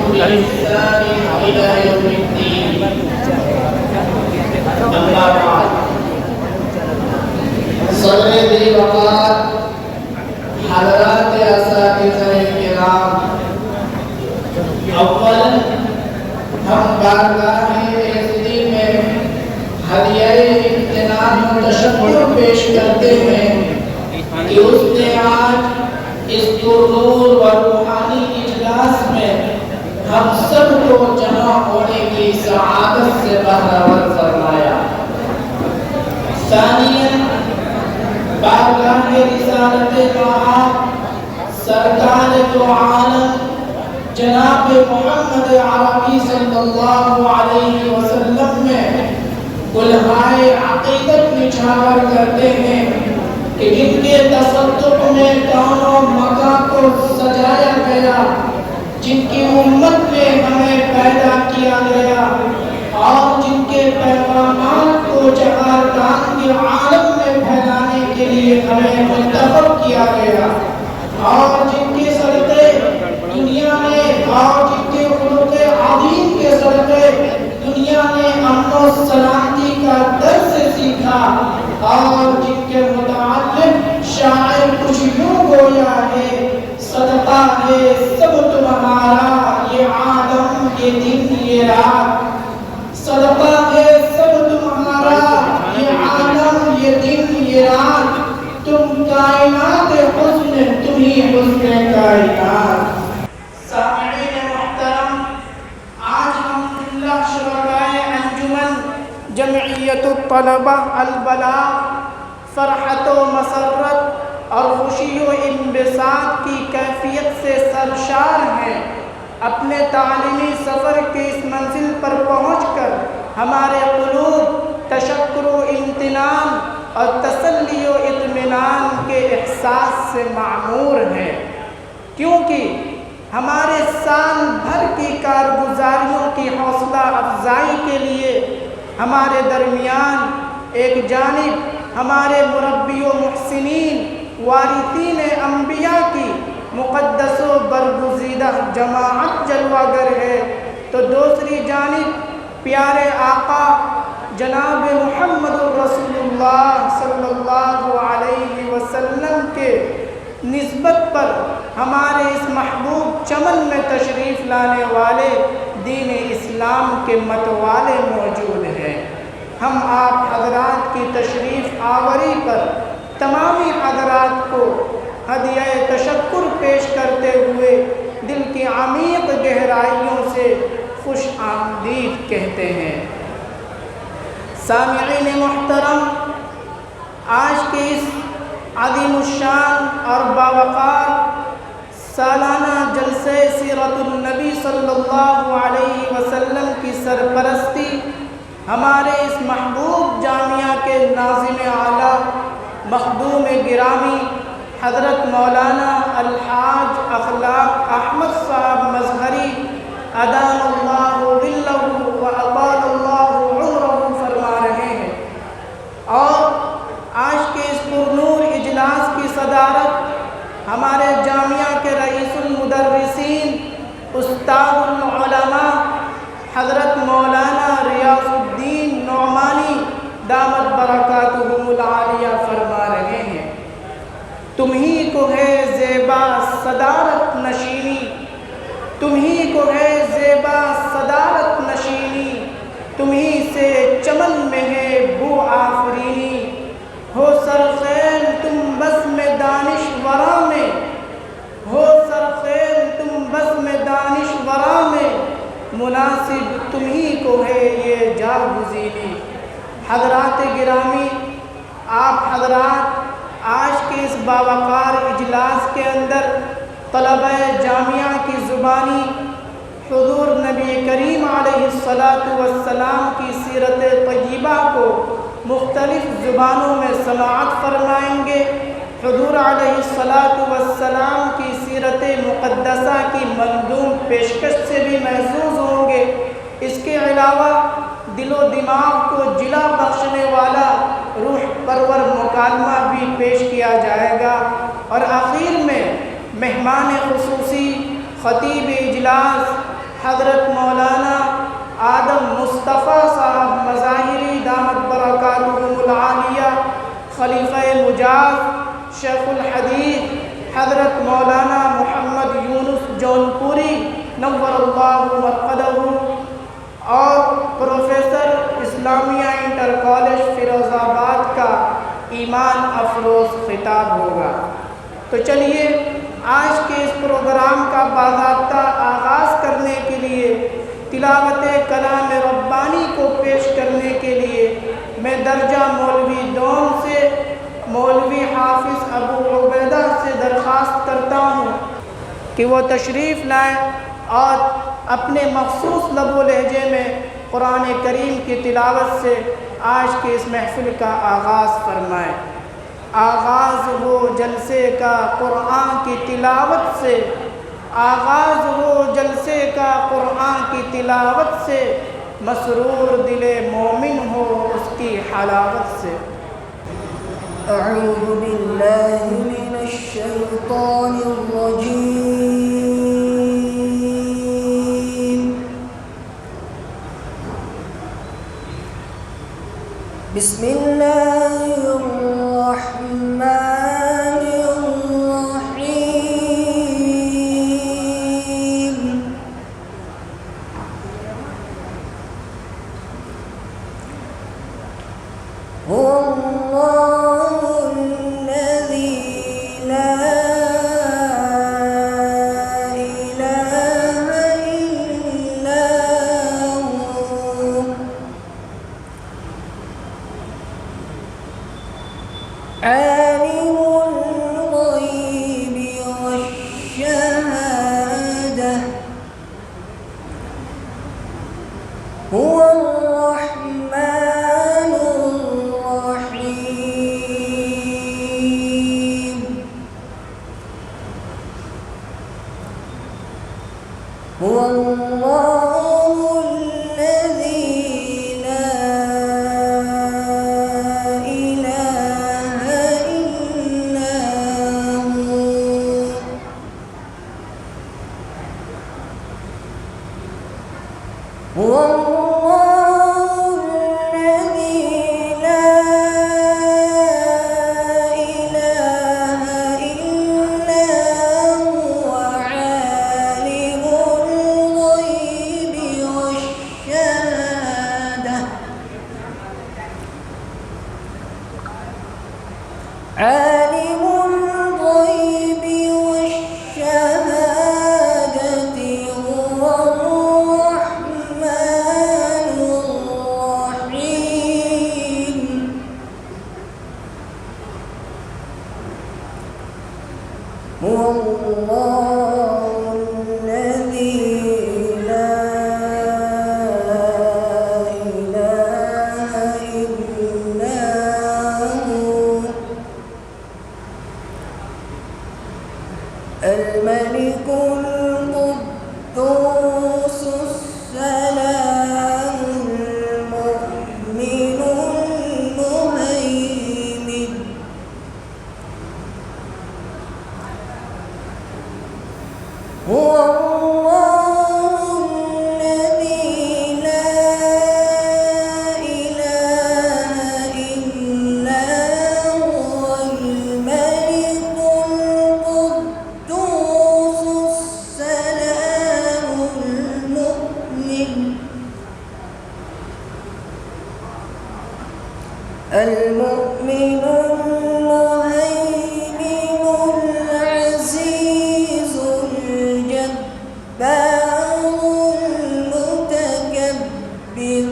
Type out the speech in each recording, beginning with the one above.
بإحسان إلى يوم الدين. أما بعد، صدر ذی وقار حضرات اساتذہ کرام، اولا ہم بارگاہ عزتی میں ہدیہ امتنان و تشکر پیش کرتے ہیں کہ اس نے آج اس پرنور و روحانی اجلاس میں ہم سب کو جمع ہونے کی سعادت سے بہرور فرمایا۔ ثانیاً بارگاہ رسالت معاب سرکار دو عالم جناب محمد عربی صلی اللہ علیہ وسلم میں کلہائے عقیدت نچھاور کرتے ہیں کہ جن کے تصدق میں کون و مکان کو سجایا گیا، جن کی امت میں ہمیں پیدا کیا گیا اور جن کے پیغامات کو جہاندان کے عالم میں پھیلانے کے لیے ہمیں منتخب کیا گیا، اور جن کے صدقے دنیا میں اور جن کے خلق عظیم کے صدقے دنیا نے امن و سلامتی کا درس سیکھا، اور جن کے متعلق شاعر کچھ یوں گویا ہے: صدقہ ہے سب تمہارا یہ عالم یہ دن یہ رات، صدقہ ہے سب تمہارا یہ عالم یہ دن یہ رات، تم کائنات حسن تمہیں حسن کائنات۔ سامعین محترم، آج الحمدللہ شرکائے انجمن جمعیت الطلبہ البلاغ فرحت و مسرت اور خوشی و انبساط کی کیفیت سے سرشار ہیں۔ اپنے تعلیمی سفر کے اس منزل پر پہنچ کر ہمارے قلوب تشکر و امتنان اور تسلی و اطمینان کے احساس سے معمور ہیں، کیونکہ ہمارے سال بھر کی کارگزاریوں کی حوصلہ افزائی کے لیے ہمارے درمیان ایک جانب ہمارے مربی و محسنین وارثین انبیاء کی مقدس و برگزیدہ جماعت جلوہ گر ہے، تو دوسری جانب پیارے آقا جناب محمد الرسول اللہ صلی اللہ علیہ وسلم کے نسبت پر ہمارے اس محبوب چمن میں تشریف لانے والے دین اسلام کے متوالے موجود ہیں۔ ہم آپ حضرات کی تشریف آوری پر تمامی حضرات کو ہدیہ تشکر پیش کرتے ہوئے دل کی عمیق گہرائیوں سے خوش آمدید کہتے ہیں۔ سامعین محترم، آج کے اس عظیم الشان اور باوقار سالانہ جلسہ سیرت النبی صلی اللہ علیہ وسلم کی سرپرستی ہمارے اس محبوب جامعہ کے ناظم اعلیٰ مخدوم گرامی حضرت مولانا الحاج اخلاق احمد صاحب مظہری ادام اللہ ظلہ و اطال اللہ عمرہ فرما رہے ہیں، اور آج کے اس پرنور اجلاس کی صدارت ہمارے جامعہ کے رئیس المدرسین استاد العلماء حضرت مولانا ریاض الدین نعمانی دامت برکاتہم العالیہ فرما رہے ہیں۔ تمہیں کو ہے زیبا صدارت نشینی، تمہیں کو ہے زیبا صدارت نشینی، تمہیں سے چمن میں ہے بو آفرینی، ہو سرخیل تم بس میں دانش ورا میں، ہو سرخیل تم بس میں دانش ورا میں، مناسب تمہیں کو ہے یہ جاگزینی۔ حضرات گرامی، آپ حضرات آج کے اس باوقار اجلاس کے اندر طلبہ جامعہ کی زبانی حضور نبی کریم علیہ السلام کی سیرت طیبہ کو مختلف زبانوں میں سماعت فرمائیں گے۔ حضور علیہ السلام کی سیرت مقدسہ کی منظوم پیشکش سے بھی محظوظ ہوں گے۔ اس کے علاوہ دل و دماغ کو جلا بخشنے والا روح پرور مکالمہ بھی پیش کیا جائے گا، اور آخر میں مہمان خصوصی خطیب اجلاس حضرت مولانا آدم مصطفیٰ صاحب مظاہری دامت برکاتہم العالیہ، خلیفہ مجاز شیخ الحدیث حضرت مولانا محمد یونس جونپوری نور اللہ مرقدہ، اور پروفیسر اسلامیہ انٹر کالج فیروز آباد کا ایمان افروز خطاب ہوگا۔ تو چلیے آج کے اس پروگرام کا باضابطہ آغاز کرنے کے لیے تلاوت کلام ربانی کو پیش کرنے کے لیے میں درجہ مولوی دوم سے مولوی حافظ ابو عبیدہ سے درخواست کرتا ہوں کہ وہ تشریف لائیں اور اپنے مخصوص لب و لہجے میں قرآن کریم کی تلاوت سے آج کے اس محفل کا آغاز فرمائیں۔ آغاز ہو جلسے کا قرآن کی تلاوت سے، آغاز ہو جلسے کا قرآن کی تلاوت سے، مسرور دل مومن ہو اس کی حلاوت سے۔ اعوذ باللہ من الشیطان الرجیم، بسم اللہ الرحمن الرحیم، هو اللہ الذی لا عالم الغیب والشہادہ، هو الرحمن الرحیم، هو اللہ الذی هو الله الذي لا إله إلا هو، عالم الغيب والشهادة، عالم الغيب والشهادة، هو الرحمن الرحيم، هو الله الذي لا إله إلا هو، الملك القدوس السلام المؤمن المهيمن، هو الله الذي لا إله إلا هو، الملك القدوس السلام المؤمن المؤمن المهيمن العزيز الجبار المتكبر،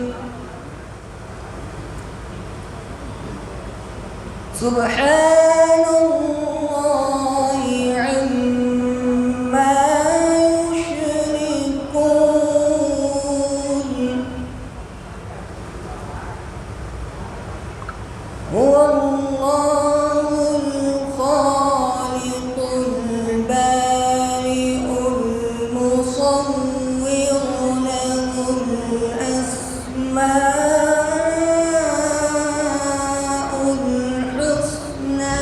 سبحان الله عما يشركون، هو الله الخالق البارئ المصور، له الأسماء الحسنى،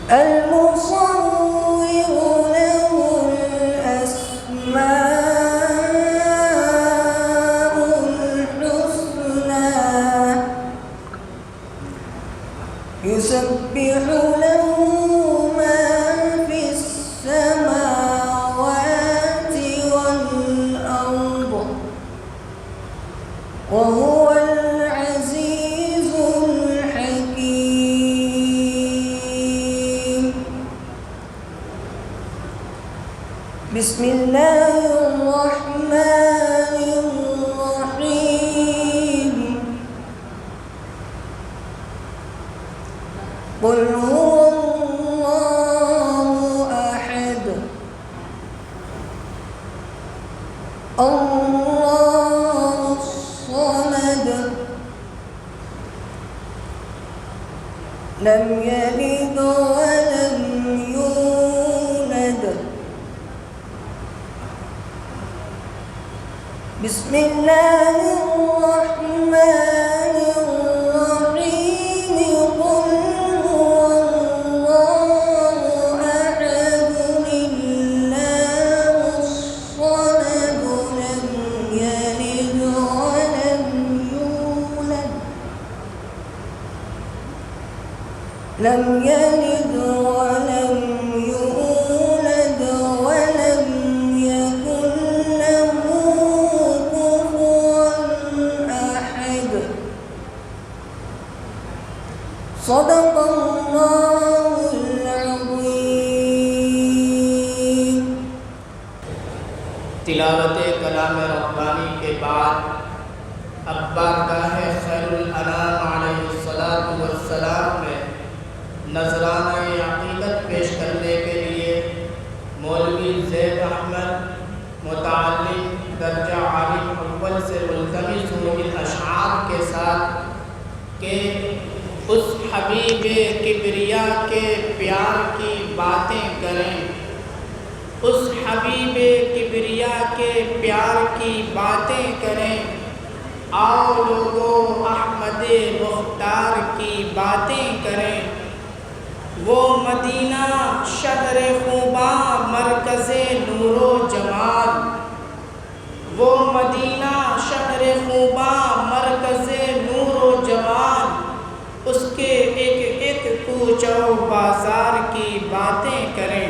المصور له الأسماء الحسنى يسبح له ما في السماوات والأرض وهو العزيز الحكيم. بسم الله الرحمن الرحيم. قل هو الله أحد الله الصمد لم يلد ولم يولد. بسم الله الرحمن الرحيم. قل هو الله أحد الله الصمد لم يلد ولم يولد لم يلد ولم يولد ولم يكن له كفوا أحد. صدق الله العظيم. تلاوت کلام ربانی کے بعد اب بارگاہ خیر الانام علیہ السلام میں نذرانہ عقیدت پیش کرنے کے لیے مولوی زید احمد متعلم درجہ عالم اول سے ملتمس ہوں ان اشعار کے ساتھ کہ اس حبیب کبریا کے پیار کی باتیں کریں، اس حبیب کبریا کے پیار کی باتیں کریں، آؤ لوگوں احمد مختار کی باتیں کریں۔ وہ مدینہ شہر خوباں مرکز نور و جمال، وہ مدینہ شہر خوباں مرکز نور و جمال، اس کے ایک ایک کوچہ و بازار کی باتیں کریں۔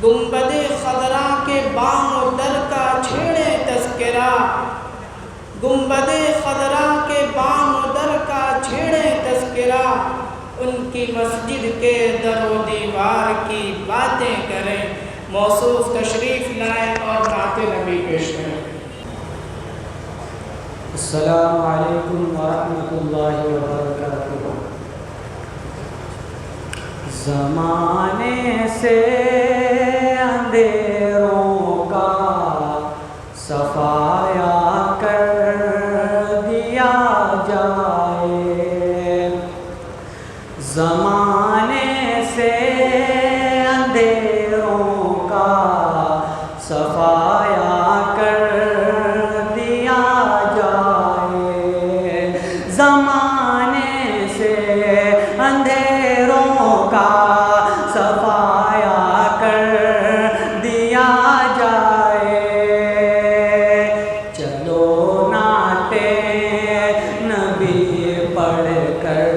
گنبد خضرا کے بام و در کا چھیڑے تذکرہ، گنبد خضرا کے بام و در کا چھیڑے تذکرہ، ان کی مسجد کے در و دیوار کی باتیں کریں۔ موصوف تشریف لائیں اور نعت نبی پیش کریں۔ السلام علیکم ورحمۃ اللہ وبرکاتہ۔ زمانے سے اندھیروں کا صفایا کر دیا جائے، زمانے سے اندھیروں کا صفایا کر دیا جائے، زمانے سے اندھیروں کا صفایا کر دیا جائے۔ چلو نعت نبی پڑھ کر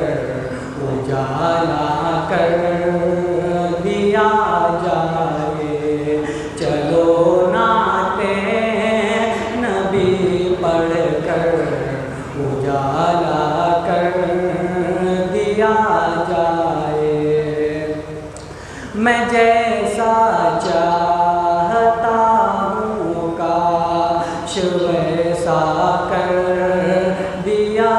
اجالا کر دیا جائے، چلو نعت نبی پڑھ کر اجالا کر دیا جائے۔ میں جیسا چاہتا ہوں کاش ویسا کر دیا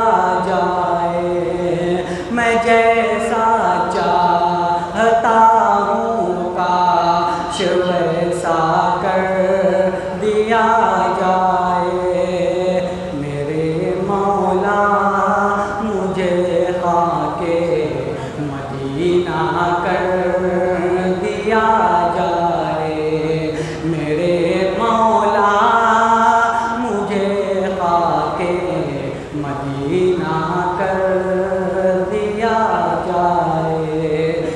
جائے، میں جیسا چاہتا ہوں کاش ویسا کر دیا جائے۔ میرے مولا مجھے خاک مدینہ کر دیا جائے، میرے مولا مجھے خاک مدینہ کر دیا جائے۔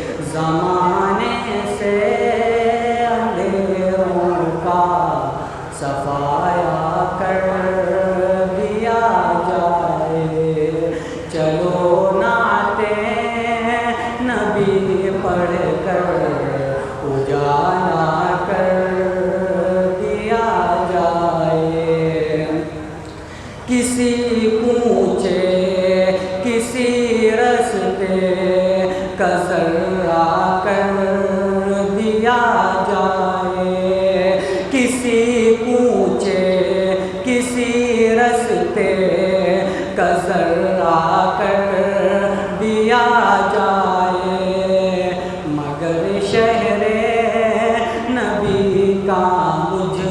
کا ذرہ کر دیا جائے، کسی کوچے کسی رستے کا ذرہ کر دیا جائے، مگر شہر نبی کا مجھ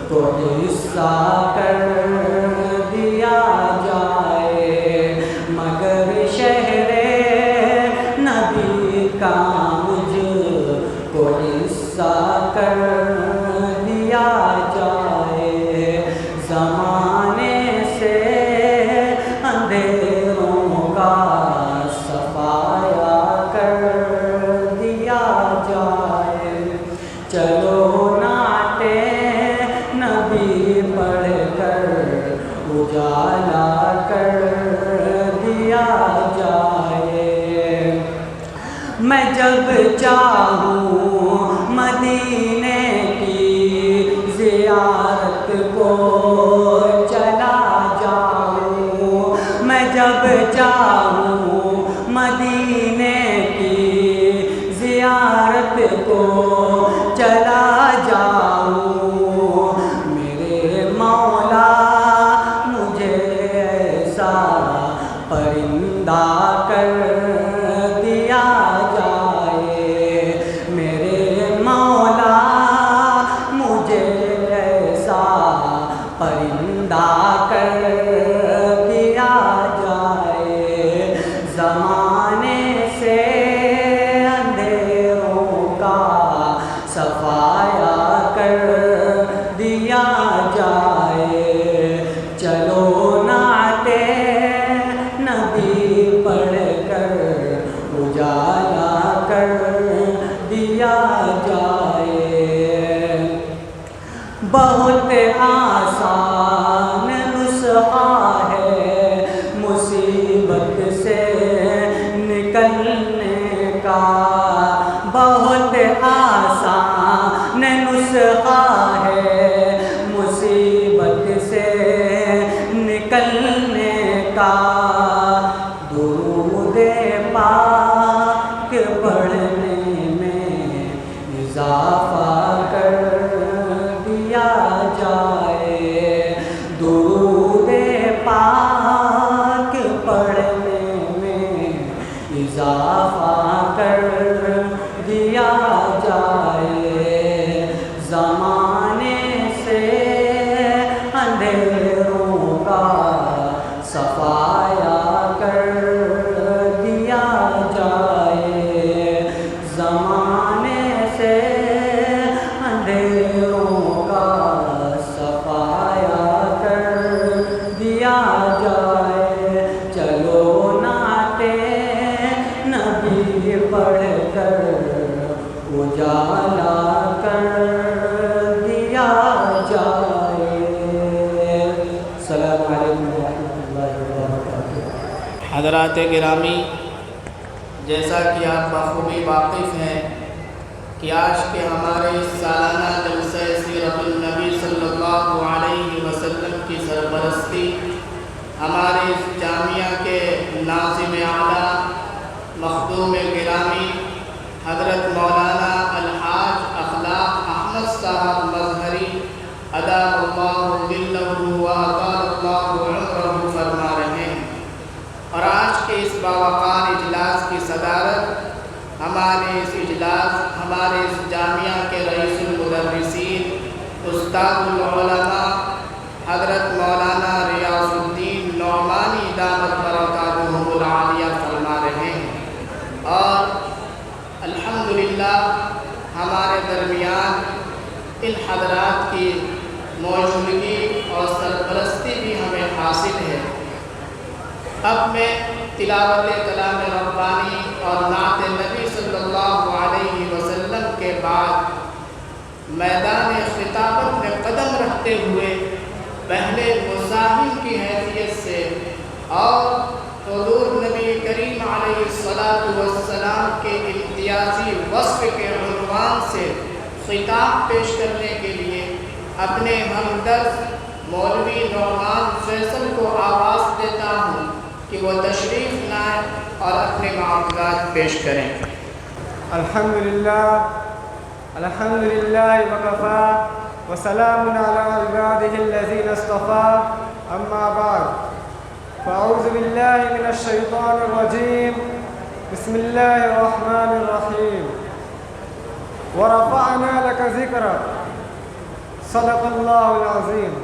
کو حصہ کر دیا جائے، مگر شہر نبی کا مجھ کو حصہ کر دیا جائے، زمانے سے اندھیروں کا صفایا کر دیا جائے، چلو نعتِ نبی پڑھ کر اجالا کر دیا جائے، میں جب چاہوں مدینے کی زیارت کو چلا جاؤں، میں جب چاہوں مدینے کی زیارت کو چلا جاؤں، میرے مولا مجھے ایسا پرندہ کر دیا جائے، میرے مولا مجھے ایسا پرندہ کر دیا جائے، زمانے سے اندھیروں کا صفایا کر دیا جائے، چلو نعتِ نبی پڑھ کر اجالا کر دیا جائے، بہت آسان نسخہ ہے مصیبت سے نکلنے کا، بہت آسان نسخہ ہے مصیبت سے نکلنے کا، درود پاک پڑھنے میں اضافہ کر دیا جائے، درود پاک پڑھنے میں اضافہ کر دیا جائے، زمانے سے اندھیروں کا صفایا کر دیا جائے، زمانے سے اندھیروں کا صفایا کر دیا جائے، چلو نعتِ نبی پڑھ کر اجالا کر دیا جائے، السلام علیکم ورحمۃ اللہ وبرکاتہ۔ حضرات گرامی، جیسا کہ آپ بخوبی واقف ہیں کہ آج کے ہمارے سالانہ جلسہ سیرت النبی صلی اللہ علیہ وسلم کی سرپرستی ہمارے اس جامعہ کے ناظم اعلیٰ مخدوم گرامی حضرت مولانا الحاج اخلاق احمد صاحب مظہری ادام اللہ ظلہ و اطال اللہ عمرہ فرما رہے ہیں، اور آج کے اس باوقار اجلاس کی صدارت ہمارے اس اجلاس ہمارے اس جامعہ کے رئیس المدرسین استاد العلماء حضرت مولانا ریاض الدین نعمانی دامت برکاتہم العالیہ فرما رہے ہیں، اور الحمدللہ ہمارے درمیان ان حضرات کی موجودگی اور سرپرستی بھی ہمیں حاصل ہے۔ اب میں تلاوت کلام ربانی اور نعت نبی صلی اللہ علیہ وسلم کے بعد میدان خطابت میں قدم رکھتے ہوئے پہلے مزاحم کی حیثیت سے اور حضور نبی کریم علیہ السلام کے امتیازی وصف کے عنوان سے خطاب پیش کرنے کے لیے اپنے ہمدرد مولوی نعمان فیصل کو آواز دیتا ہوں کہ وہ تشریف لائیں اور اپنے معاملات پیش کریں۔ الحمدللہ وکفا وسلام علی عبادہ الذین اصطفیٰ، اما بعد فاعوذ باللہ من الشیطان الرجیم، بسم اللہ الرحمن الرحیم، ورفعنا لک ذکرک، صدق اللہ العظیم۔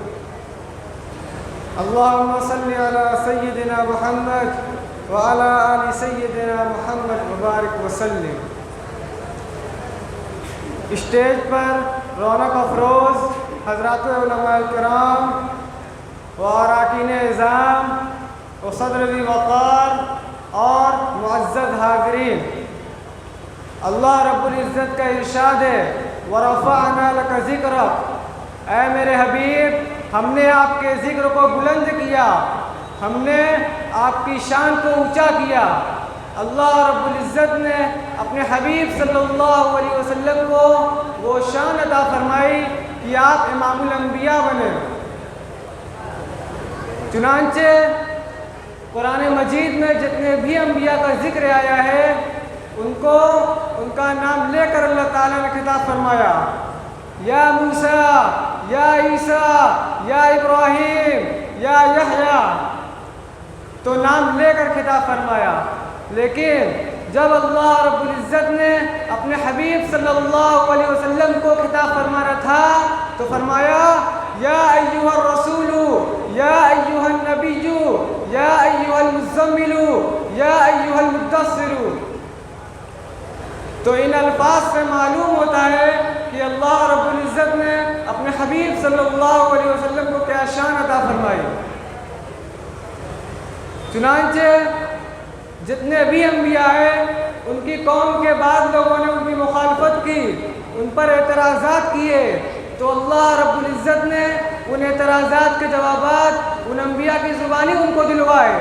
اللہم صلی علی سیدنا محمد وعلی آل سیدنا محمد وبارک وسلم۔ اسٹیج پر رونق افروز حضرات علماء کرام و اراکین اعظام و صدر ذی وقار اور معزز حاضرین، اللہ رب العزت کا ارشاد ہے وَرَفَعْنَا لَكَ ذِكْرَكَ، اے میرے حبیب ہم نے آپ کے ذکر کو بلند کیا، ہم نے آپ کی شان کو اونچا کیا۔ اللہ رب العزت نے اپنے حبیب صلی اللہ علیہ وسلم کو وہ شان عطا فرمائی کہ آپ امام الانبیاء بنے۔ چنانچہ قرآن مجید میں جتنے بھی انبیاء کا ذکر آیا ہے ان کا نام لے کر اللہ تعالیٰ نے خطاب فرمایا، یا موسیٰ، یا عیسیٰ، یا ابراہیم، یا یحییٰ، تو نام لے کر خطاب فرمایا۔ لیکن جب اللہ رب العزت نے اپنے حبیب صلی اللہ علیہ وسلم کو خطاب فرمانا تھا تو فرمایا، یا ایھا الرسول، یا ایھا النبی، یا ایھا المزمل، یا ایھا المدثر۔ تو ان الفاظ سے معلوم ہوتا ہے کہ اللہ رب العزت نے اپنے حبیب صلی اللہ علیہ وسلم کو کیا شان عطا فرمائی۔ چنانچہ جتنے بھی انبیاء ہیں ان کی قوم کے بعد لوگوں نے ان کی مخالفت کی، ان پر اعتراضات کیے، تو اللہ رب العزت نے ان اعتراضات کے جوابات ان انبیاء کی زبانی ان کو دلوائے۔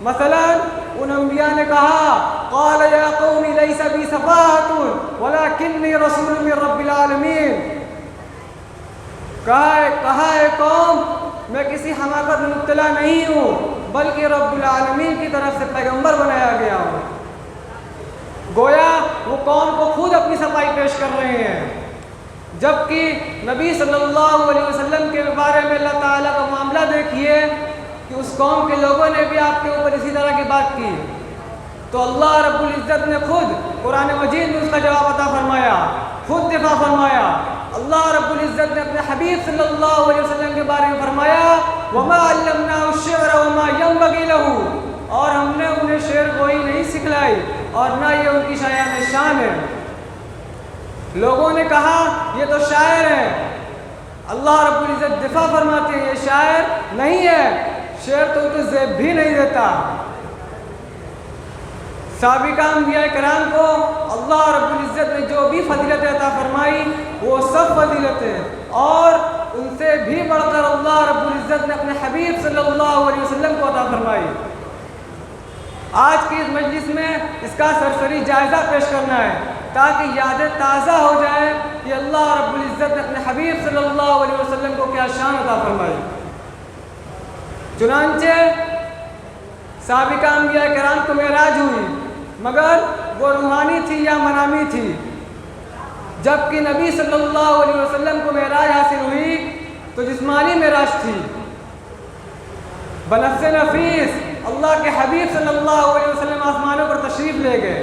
مثلا ان انبیاء نے کہا، قال یا قوم لیس بی سفاہۃ ولکنی رسول من رب العالمین، کہا اے قوم میں کسی حماقت میں مبتلا نہیں ہوں بلکہ رب العالمین کی طرف سے پیغمبر بنایا گیا ہوں۔ گویا وہ قوم کو خود اپنی صفائی پیش کر رہے ہیں، جبکہ نبی صلی اللہ علیہ وسلم کے بارے میں اللہ تعالیٰ کا معاملہ دیکھیے کہ اس قوم کے لوگوں نے بھی آپ کے اوپر اسی طرح کی بات کی، تو اللہ رب العزت نے خود قرآن مجید میں اس کا جواب عطا فرمایا، خود دفاع فرمایا۔ اللہ رب العزت نے اپنے حبیب صلی اللہ علیہ وسلم کے بارے میں فرمایا، وَمَا عَلَّمْنَاهُ الشِّعْرَ وَمَا يَنبَغِي لَهُ، اور ہم نے انہیں شعر گوئی نہیں سکھلائی اور نہ یہ ان کی شایان شان ہے۔ لوگوں نے کہا یہ تو شاعر ہے، اللہ رب العزت دفاع فرماتے ہیں یہ شاعر نہیں ہے، شعر تو ان کو زیب بھی نہیں دیتا۔ سابقہ انبیاء کرام کو اللہ رب العزت نے جو بھی فضیلت عطا فرمائی وہ سب فضیلتیں، اور ان سے بھی بڑھ کر اللہ رب العزت نے اپنے حبیب صلی اللہ علیہ وسلم کو عطا فرمائی۔ آج کی اس مجلس میں اس کا سرسری جائزہ پیش کرنا ہے تاکہ یادیں تازہ ہو جائیں کہ اللہ رب العزت نے اپنے حبیب صلی اللہ علیہ وسلم کو کیا شان عطا فرمائی۔ چنانچہ سابقہ انبیاء کرام کو معراج ہوئی، مگر وہ روحانی تھی یا منامی تھی، جبکہ نبی صلی اللہ علیہ وسلم کو معراج حاصل ہوئی تو جسمانی معراج تھی۔ بنفس نفیس اللہ کے حبیب صلی اللہ علیہ وسلم آسمانوں پر تشریف لے گئے۔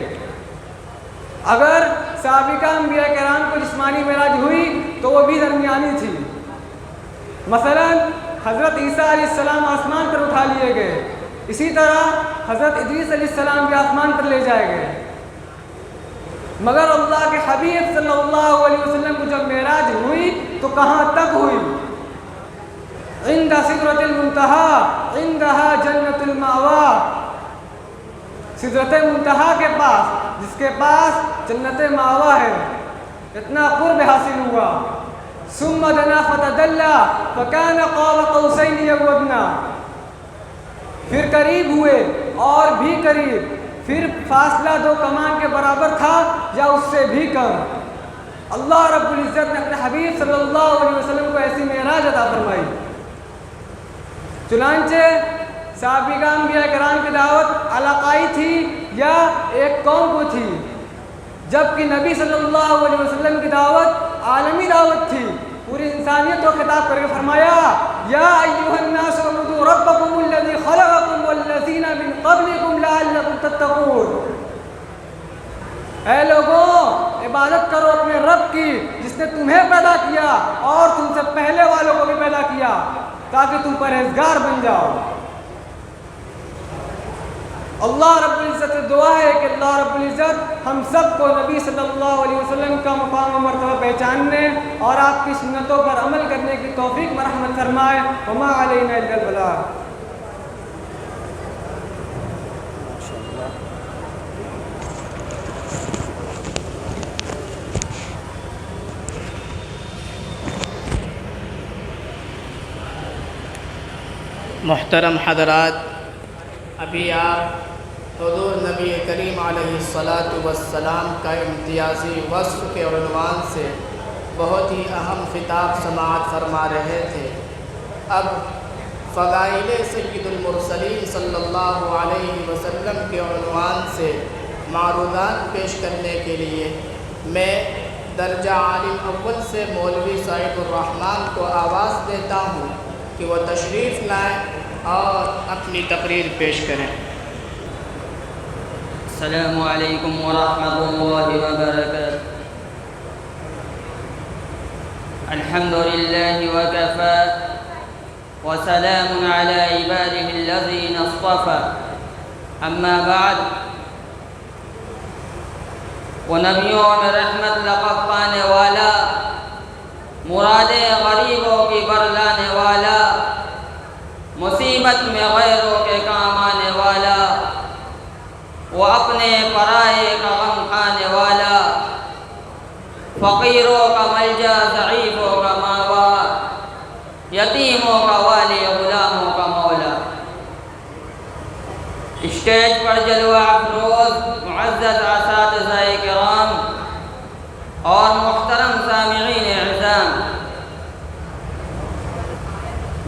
اگر سابقہ انبیاء کرام کو جسمانی معراج ہوئی تو وہ بھی درمیانی تھی۔ مثلا حضرت عیسیٰ علیہ السلام آسمان پر اٹھا لیے گئے، اسی طرح حضرت ادریس علیہ السلام بھی آسمان پر لے جائے گئے، مگر اللہ کے حبیب صلی اللہ علیہ وسلم کو جب معراج ہوئی تو کہاں تک ہوئی؟ عند سدرۃ المنتہا عندہا جنت المأویٰ، سدرۃ منتہا کے پاس، جس کے پاس جنت مأویٰ ہے، اتنا قرب حاصل ہوا۔ ثم دنا فتدلی فکان قاب قوسین او ادنیٰ، پھر قریب ہوئے اور بھی قریب، پھر فاصلہ 2 کمان کے برابر تھا یا اس سے بھی کم۔ اللہ رب العزت نے اپنے حبیب صلی اللہ علیہ وسلم کو ایسی معراج عطا فرمائی۔ چنانچہ سابقہ انبیاء کرام کی دعوت علاقائی تھی یا ایک قوم کو تھی، جبکہ نبی صلی اللہ علیہ وسلم کی دعوت عالمی دعوت تھی، پوری انسانیت کو خطاب کر کے فرمایا یا ایھا الناس اعبدوا ربکم الذی خلقکم والذین من قبلکم لعلکم تتقون، اے لوگوں عبادت کرو اپنے رب کی جس نے تمہیں پیدا کیا اور تم سے پہلے والوں کو بھی پیدا کیا تاکہ تم پرہیزگار بن جاؤ۔ اللہ رب العزت سے دعا ہے کہ اللہ رب العزت ہم سب کو نبی صلی اللہ علیہ وسلم کا مقام و مرتبہ پہچاننے اور آپ کی سنتوں پر عمل کرنے کی توفیق مرحمت فرمائے۔ وما علینا الا البلاغ۔ محترم حضرات، ابھی آپ حضور نبی کریم علیہ الصلاۃ والسلام کا امتیازی وصف کے عنوان سے بہت ہی اہم خطاب سماعت فرما رہے تھے۔ اب فضائل سید المرسلین صلی اللہ علیہ وسلم کے عنوان سے معروضات پیش کرنے کے لیے میں درجہ عالم اول سے مولوی سعید الرحمن کو آواز دیتا ہوں کہ وہ تشریف لائیں اور اپنی تقریر پیش کریں۔ السلام علیکم ورحمۃ اللہ وبرکاتہ۔ الحمد للہ وکفى وسلام علی عباده الذین اصطفى، اما بعد، وہ نبیوں میں رحمت لقب پانے والا، مرادیں غریبوں کی برلانے والا، مصیبت میں غیروں کے کام آنے والا، وہ اپنے پرائے کا غم کھانے والا، فقیروں کا ملجا، ضعیفوں کا ماوا، یتیموں کا والی، غلاموں کا مولا۔ اسٹیج پر جلوہ افروز معزز اساتذہ کرام اور محترم سامعین اعظام،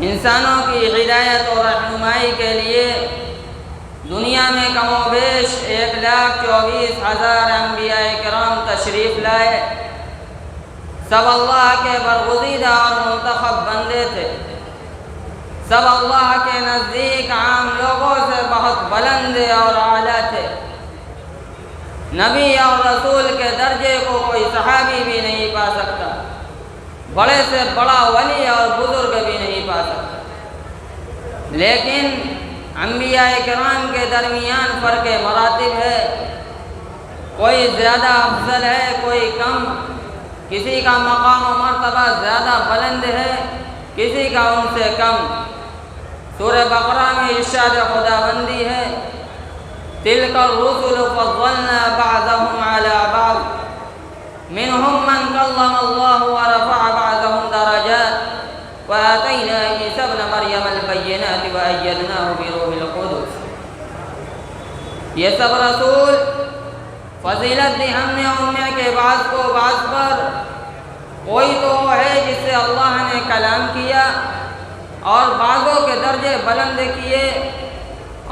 انسانوں کی ہدایت اور رہنمائی کے لیے دنیا میں کم و بیش 1,24,000 انبیاء کرام تشریف لائے۔ سب اللہ کے برگزیدہ اور منتخب بندے تھے، سب اللہ کے نزدیک عام لوگوں سے بہت بلند اور اعلیٰ تھے۔ نبی اور رسول کے درجے کو کوئی صحابی بھی نہیں پا سکتا، بڑے سے بڑا ولی اور بزرگ بھی نہیں پا سکتا، لیکن انبیاء کرام کے درمیان فرق مراتب ہے، کوئی زیادہ افضل ہے، کوئی کم، کسی کا مقام و مرتبہ زیادہ بلند ہے، کسی کا ان سے کم۔ سورہ بقرہ میں ارشاد خداوندی ہے تِلْكَ الرُّسُلُ فَضَّلْنَا بَعْضَهُمْ عَلَى بَعْضٍ مِّنْهُمْ مَنْ كَلَّمَ اللَّهُ وَرَفَعَ بَعْضَهُمْ دَرَجَاتٍ وَآتَيْنَا عِيسَى ابْنَ مَرْيَمَ الْبَيِّنَاتِ وَأَيَّدْنَاهُ بِرُوحِ الْقُدُسِ۔ یہ سب رسول فضیلت دی ہم نے ان میں کے بعض کو بعض پر، کوئی تو وہ ہے جس سے اللہ نے کلام کیا اور بعضوں کے درجے بلند کیے،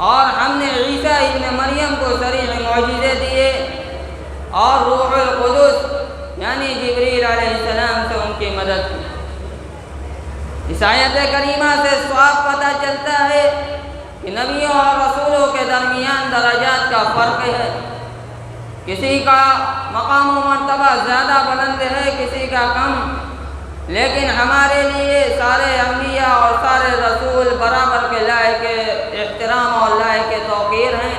اور ہم نے عیسیٰ ابن مریم کو صریح معجزے دیے اور روح القدس یعنی جبریل علیہ السلام سے ان کی مدد کی۔ اس آیت کریمہ سے صاف پتہ چلتا ہے کہ نبیوں اور رسولوں کے درمیان درجات کا فرق ہے، کسی کا مقام و مرتبہ زیادہ بلند ہے، کسی کا کم، لیکن ہمارے لیے سارے انبیاء اور سارے رسول برابر کے لائق احترام اور لائق توقیر ہیں۔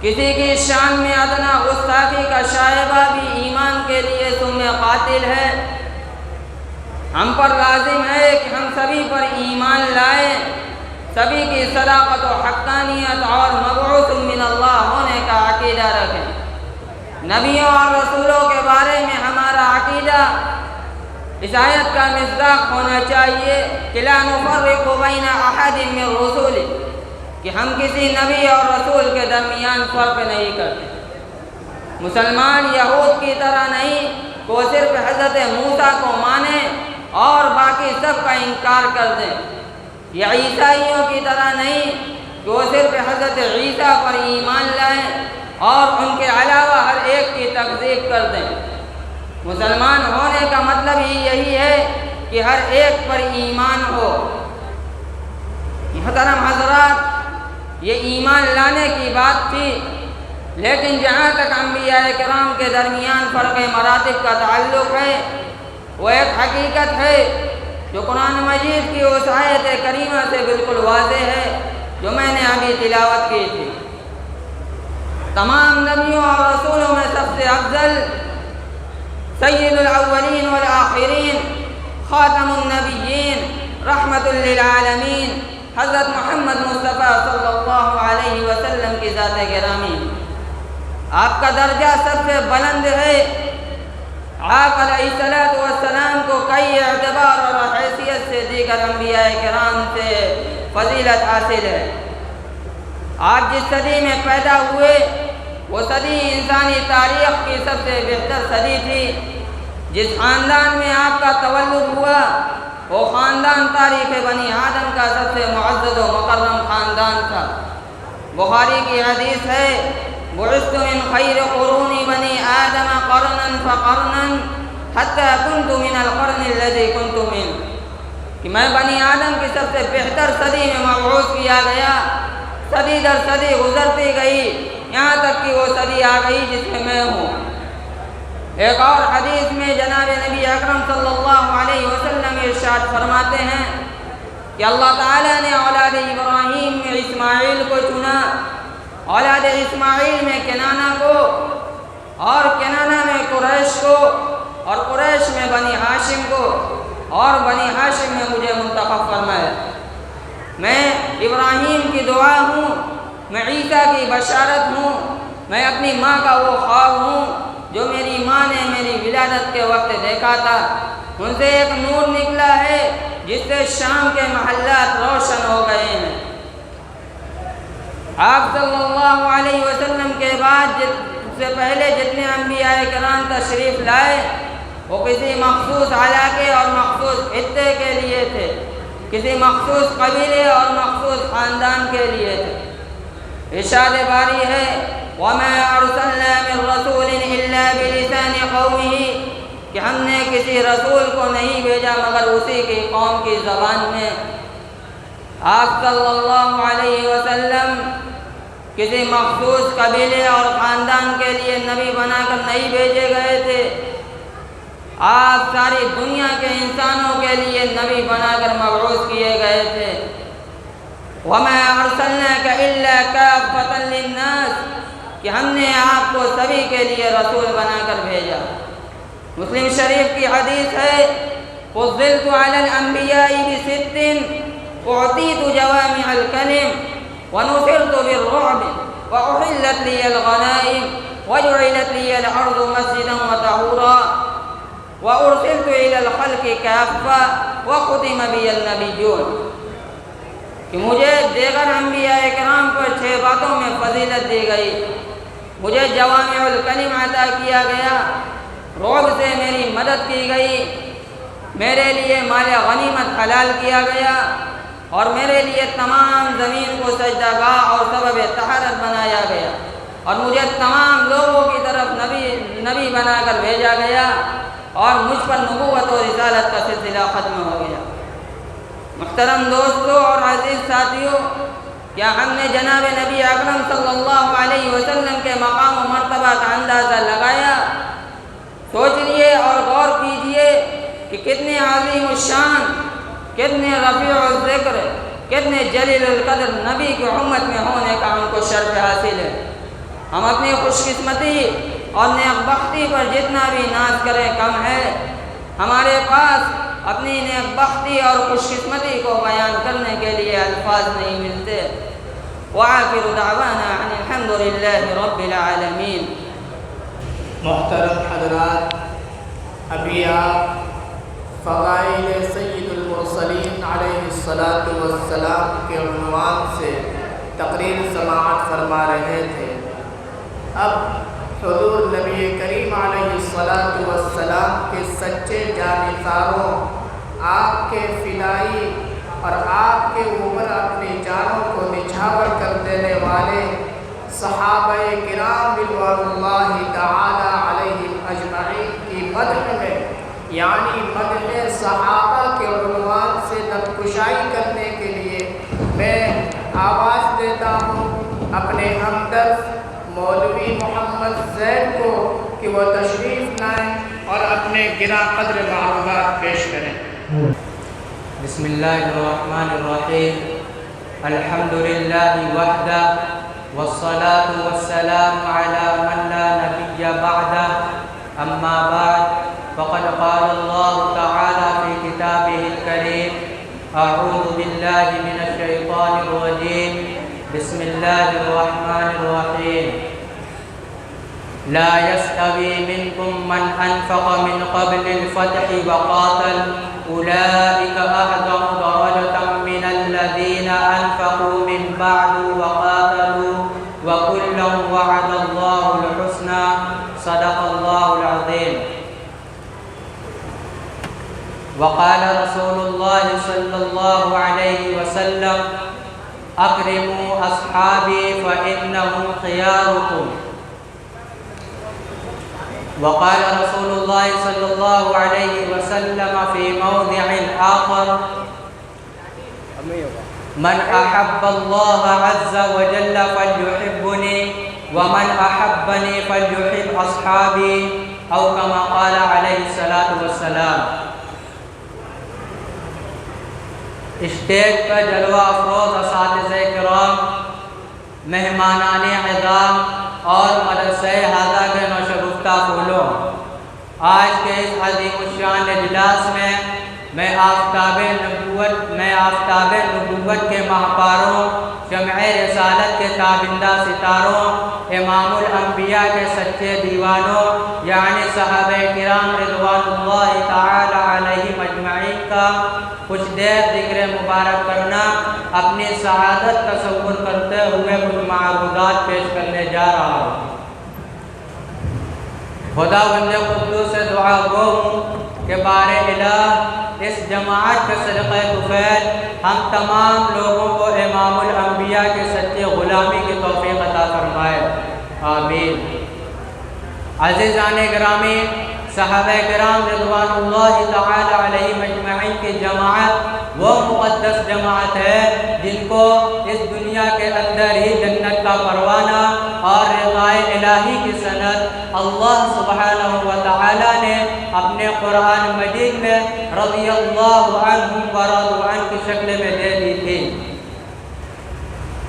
کسی کی شان میں ادنا گستاخی کا شائبہ بھی ایمان کے لیے ثم قاتل ہے۔ ہم پر لازم ہے کہ ہم سبھی پر ایمان لائیں، سبھی کی صداقت و حقانیت اور مبعوث من اللہ ہونے کا عقیدہ رکھیں۔ نبیوں اور رسولوں کے بارے میں ہمارا عقیدہ اس آیت کا مصداق ہونا چاہیے کہ لا نفرق بین احد من رسول، کہ ہم کسی نبی اور رسول کے درمیان فرق نہیں کرتے۔ مسلمان یہود کی طرح نہیں کہ وہ صرف حضرت موسیٰ کو مانیں اور باقی سب کا انکار کر دیں۔ یہ عیسائیوں کی طرح نہیں کہ وہ صرف حضرت عیسیٰ پر ایمان لائیں اور ان کے علاوہ ہر ایک کی تکذیب کر دیں۔ مسلمان ہونے کا مطلب ہی یہی ہے کہ ہر ایک پر ایمان ہو۔ محترم حضرات، یہ ایمان لانے کی بات تھی، لیکن جہاں تک انبیاء کرام کے درمیان فرق مراتب کا تعلق ہے، وہ ایک حقیقت ہے جو قرآن مجید کی اس آیت کریمہ سے بالکل واضح ہے جو میں نے ابھی تلاوت کی تھی۔ تمام نبیوں اور رسولوں میں سب سے افضل سید الاولین والآخرین، خاتم النبیین، رحمت للعالمین، حضرت محمد مصطفیٰ صلی اللہ علیہ وسلم کی ذات گرامی۔ آپ کا درجہ سب سے بلند ہے۔ آپ علیہ السلام کو کئی اعتبار اور حیثیت سے دیگر انبیاء کرام سے فضیلت حاصل ہے۔ آپ جس صدی میں پیدا ہوئے وہ صدی انسانی تاریخ کی سب سے بہتر صدی تھی۔ جس خاندان میں آپ کا تولد ہوا وہ خاندان تاریخ بنی آدم کا سب سے معزز و مکرم خاندان تھا۔ بخاری کی حدیث ہے، بعثت من خیر قرون بنی آدم قرنا فقرنا حتی کنت من القرن الذی کنت من، کہ میں بنی آدم کی سب سے بہتر صدی میں مبعوث کیا گیا۔ صدی در صدی گزرتی گئی، یہاں تک کہ وہ صدی آ گئی جس میں ہوں۔ ایک اور حدیث میں جناب نبی اکرم صلی اللہ علیہ وسلم ارشاد فرماتے ہیں کہ اللہ تعالیٰ نے اولاد ابراہیم میں اسماعیل کو چنا، اولاد اسماعیل میں کنانہ کو، اور کنانہ میں قریش کو، اور قریش میں بنی ہاشم کو، اور بنی ہاشم میں مجھے منتخب فرمایا۔ میں ابراہیم کی دعا ہوں، میں عیسیٰ کی بشارت ہوں، میں اپنی ماں کا وہ خواب ہوں جو میری ماں نے میری ولادت کے وقت دیکھا تھا۔ ان سے ایک نور نکلا ہے جس سے شام کے محلات روشن ہو گئے ہیں۔ آپ صلی اللہ علیہ وسلم کے بعد سے پہلے جتنے انبیاء کرام تشریف لائے وہ کسی مخصوص علاقے اور مخصوص خطے کے لیے تھے، کسی مخصوص قبیلے اور مخصوص خاندان کے لیے تھے۔ ارشاد باری ہے، وَمَا أَرْسَلْنَا مِن رَّسُولٍ إِلَّا بِلِسَانِ قَوْمِهِ، کہ ہم نے کسی رسول کو نہیں بھیجا مگر اسی کی قوم کی زبان میں۔ آپ صلی اللہ علیہ وسلم کسی مخصوص قبیلے اور خاندان کے لیے نبی بنا کر نہیں بھیجے گئے تھے، آپ ساری دنیا کے انسانوں کے لیے نبی بنا کر مبعوث کیے گئے تھے۔ وَمَا أَرْسَلْنَاكَ إِلَّا كَافَّةً لِلنَّاسِ، کہ ہم نے آپ کو سبھی کے لیے رسول بنا کر بھیجا۔ مسلم شریف کی حدیث ہے، فُضِّلْتُ عَلَى الْأَنْبِيَاءِ بِسِتٍّ أُعْطِيتُ جَوَامِعَ الْكَلِمِ وَنُصِرْتُ بِالرُّعْبِ وَأُحِلَّتْ لِيَ الْغَنَائِمُ وَجُعِلَتْ لِيَ الْأَرْضُ مَسْجِدًا وَطَهُورًا وَأُرْسِلْتُ إِلَى الْخَلْقِ كَافَّةً وَخُتِمَ بِيَ النَّبِيُّونَ، کہ مجھے دیگر انبیاء کرام پر 6 باتوں میں فضیلت دی گئی۔ مجھے جوامع الکلم عطا کیا گیا، رعب سے میری مدد کی گئی، میرے لیے مال غنیمت حلال کیا گیا، اور میرے لیے تمام زمین کو سجدہ گاہ اور سبب طہارت بنایا گیا، اور مجھے تمام لوگوں کی طرف نبی بنا کر بھیجا گیا، اور مجھ پر نبوت اور رسالت کا سلسلہ ختم ہو گیا۔ محترم دوستو اور عزیز ساتھیو، کیا ہم نے جناب نبی اکرم صلی اللہ علیہ وسلم کے مقام و مرتبہ کا اندازہ لگایا؟ سوچ لیے اور غور کیجئے کہ کتنے عظیم الشان، کتنے رفیع الذکر، کتنے جلیل القدر نبی کی امت میں ہونے کا ہم کو شرف حاصل ہے۔ ہم اپنی خوش قسمتی اور نیک بختی پر جتنا بھی ناز کریں کم ہے۔ ہمارے پاس اپنی نیک بختی اور خوش قسمتی کو بیان کرنے کے لیے الفاظ نہیں ملتے۔ وآخر دعوانا ان الحمد للہ رب العالمین۔ محترم حضرات، ابھی آپ فضائل سید المرسلین علیہ السلام کے عنوان سے تقریر سماعت فرما رہے تھے۔ اب حضور نبی کریم علیہ السلام کے سچے جانبداروں، آپ کے فدائی اور آپ کے اوپر اپنی جانوں کو نچھاور کر دینے والے صحابہ کرام رضوان اللہ تعالی علیہم اجمعین کی مدح میں، یعنی مدح صحابہ کے عنوان سے دمکشائی کرنے کے لیے میں آواز دیتا ہوں اپنے ہمدرد مولوی محمد زید کو کہ وہ تشریف لائیں اور اپنے گراں قدر معلومات پیش کریں۔ بسم اللہ الرحمن الرحیم، الحمد للہ وحدہ والصلاة والسلام على من لا نبی بعدہ، اما بعد فقد قال اللہ تعالی فی کتابہ الکریم، اعوذ باللہ من الشیطان الرجیم، بسم اللہ الرحمن الرحیم، لا يستوي منكم من أنفق من قبل الفتح وقاتل أولئك أعظم درجة من الذين أنفقوا من بعد وقاتلوا وكلا وعد الله الحسنى صدق الله العظيم۔ وقال رسول الله صلى الله عليه وسلم أكرموا أصحابي فإنهم خياركم۔ وقال رسول الله صلى الله عليه وسلم في موضع آخر من أحب الله عز وجل فليحبني ومن أحبني فليحب أصحابي، أو كما قال عليه الصلاة والسلام۔ اسٹیج پر جلوہ افروز اساتذہ کرام، مہمانان عظام اور مدرسہ حاضہ کے نوشگفتہ پھولوں، آج کے اس عظیم الشان اجلاس میں میں آفتاب نبوت کے ماہپاروں، شمع رسالت کے تابندہ ستاروں، امام الانبیاء کے سچے دیوانوں یعنی صحابہ کرام رضوان اللہ تعالی علیہم اجمعین کا کچھ دیر ذکر مبارک کرنا، اپنی سعادت تصور کرتے ہوئے کچھ معروضات پیش کرنے جا رہا ہوں۔ خدا بندے قدوس سے دعا گو ہوں کہ بار الہ اس جماعت کے صدقہ طفیل ہم تمام لوگوں کو امام الانبیاء کے سچے غلامی کی توفیق عطا فرمائے، آمین۔ عزیزان گرامی، صحابہ کرام رضوان اللہ تعالی علیہم اجمعین کی جماعت وہ مقدس جماعت ہے جن کو اس دنیا کے اندر ہی جنت کا پروانہ اور رضائے الہی کی سند اللہ سبحانہ و تعالی نے اپنے قرآن مجید میں رضی اللہ عنہم و رضوا عنہ کی شکل میں دے دی تھی۔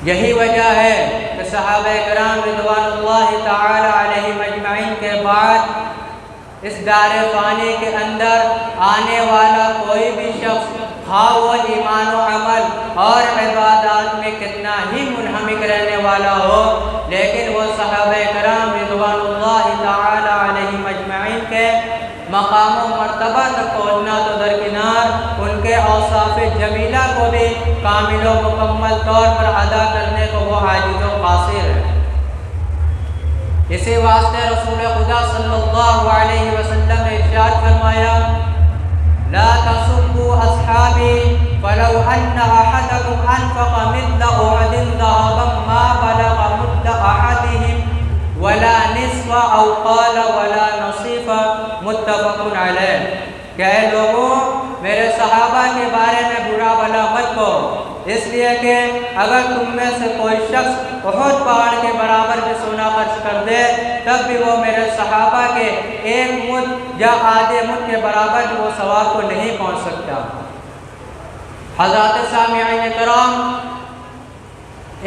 یہی وجہ ہے کہ صحابہ کرام رضوان اللہ تعالی علیہم اجمعین کے بعد اس دار فانی کے اندر آنے والا کوئی بھی شخص خواہ وہ ایمان و عمل اور عبادات میں کتنا ہی منہمک رہنے والا ہو، لیکن وہ صحابہ کرام رضوان اللہ تعالی علیہم اجمعین کے مقام و مرتبہ تک پہنچنا تو درکنار، ان کے اوصاف جمیلہ کو بھی کامل و مکمل طور پر ادا کرنے کو وہ عاجز و قاصر ہے۔ اسی واسطے رسول خدا صلی اللہ علیہ وسلم نے ارشاد فرمایا، لا تسبوا اصحابی فلو ان احدکم انفق مثل احد ذهبا ما بلغ مد احدهم ولا نصف او قال ولا نصيف، متفق علیہ۔ کہ اے لوگوں، میرے صحابہ کے بارے میں برا بھلا مت کہو، اس لیے کہ اگر تم میں سے کوئی شخص احد پہاڑ کے برابر بھی سونا خرچ کر دے تب بھی وہ میرے صحابہ کے ایک مد یا آدھے مد کے برابر بھی وہ ثواب کو نہیں پہنچ سکتا۔ حضرات سامعین کرام،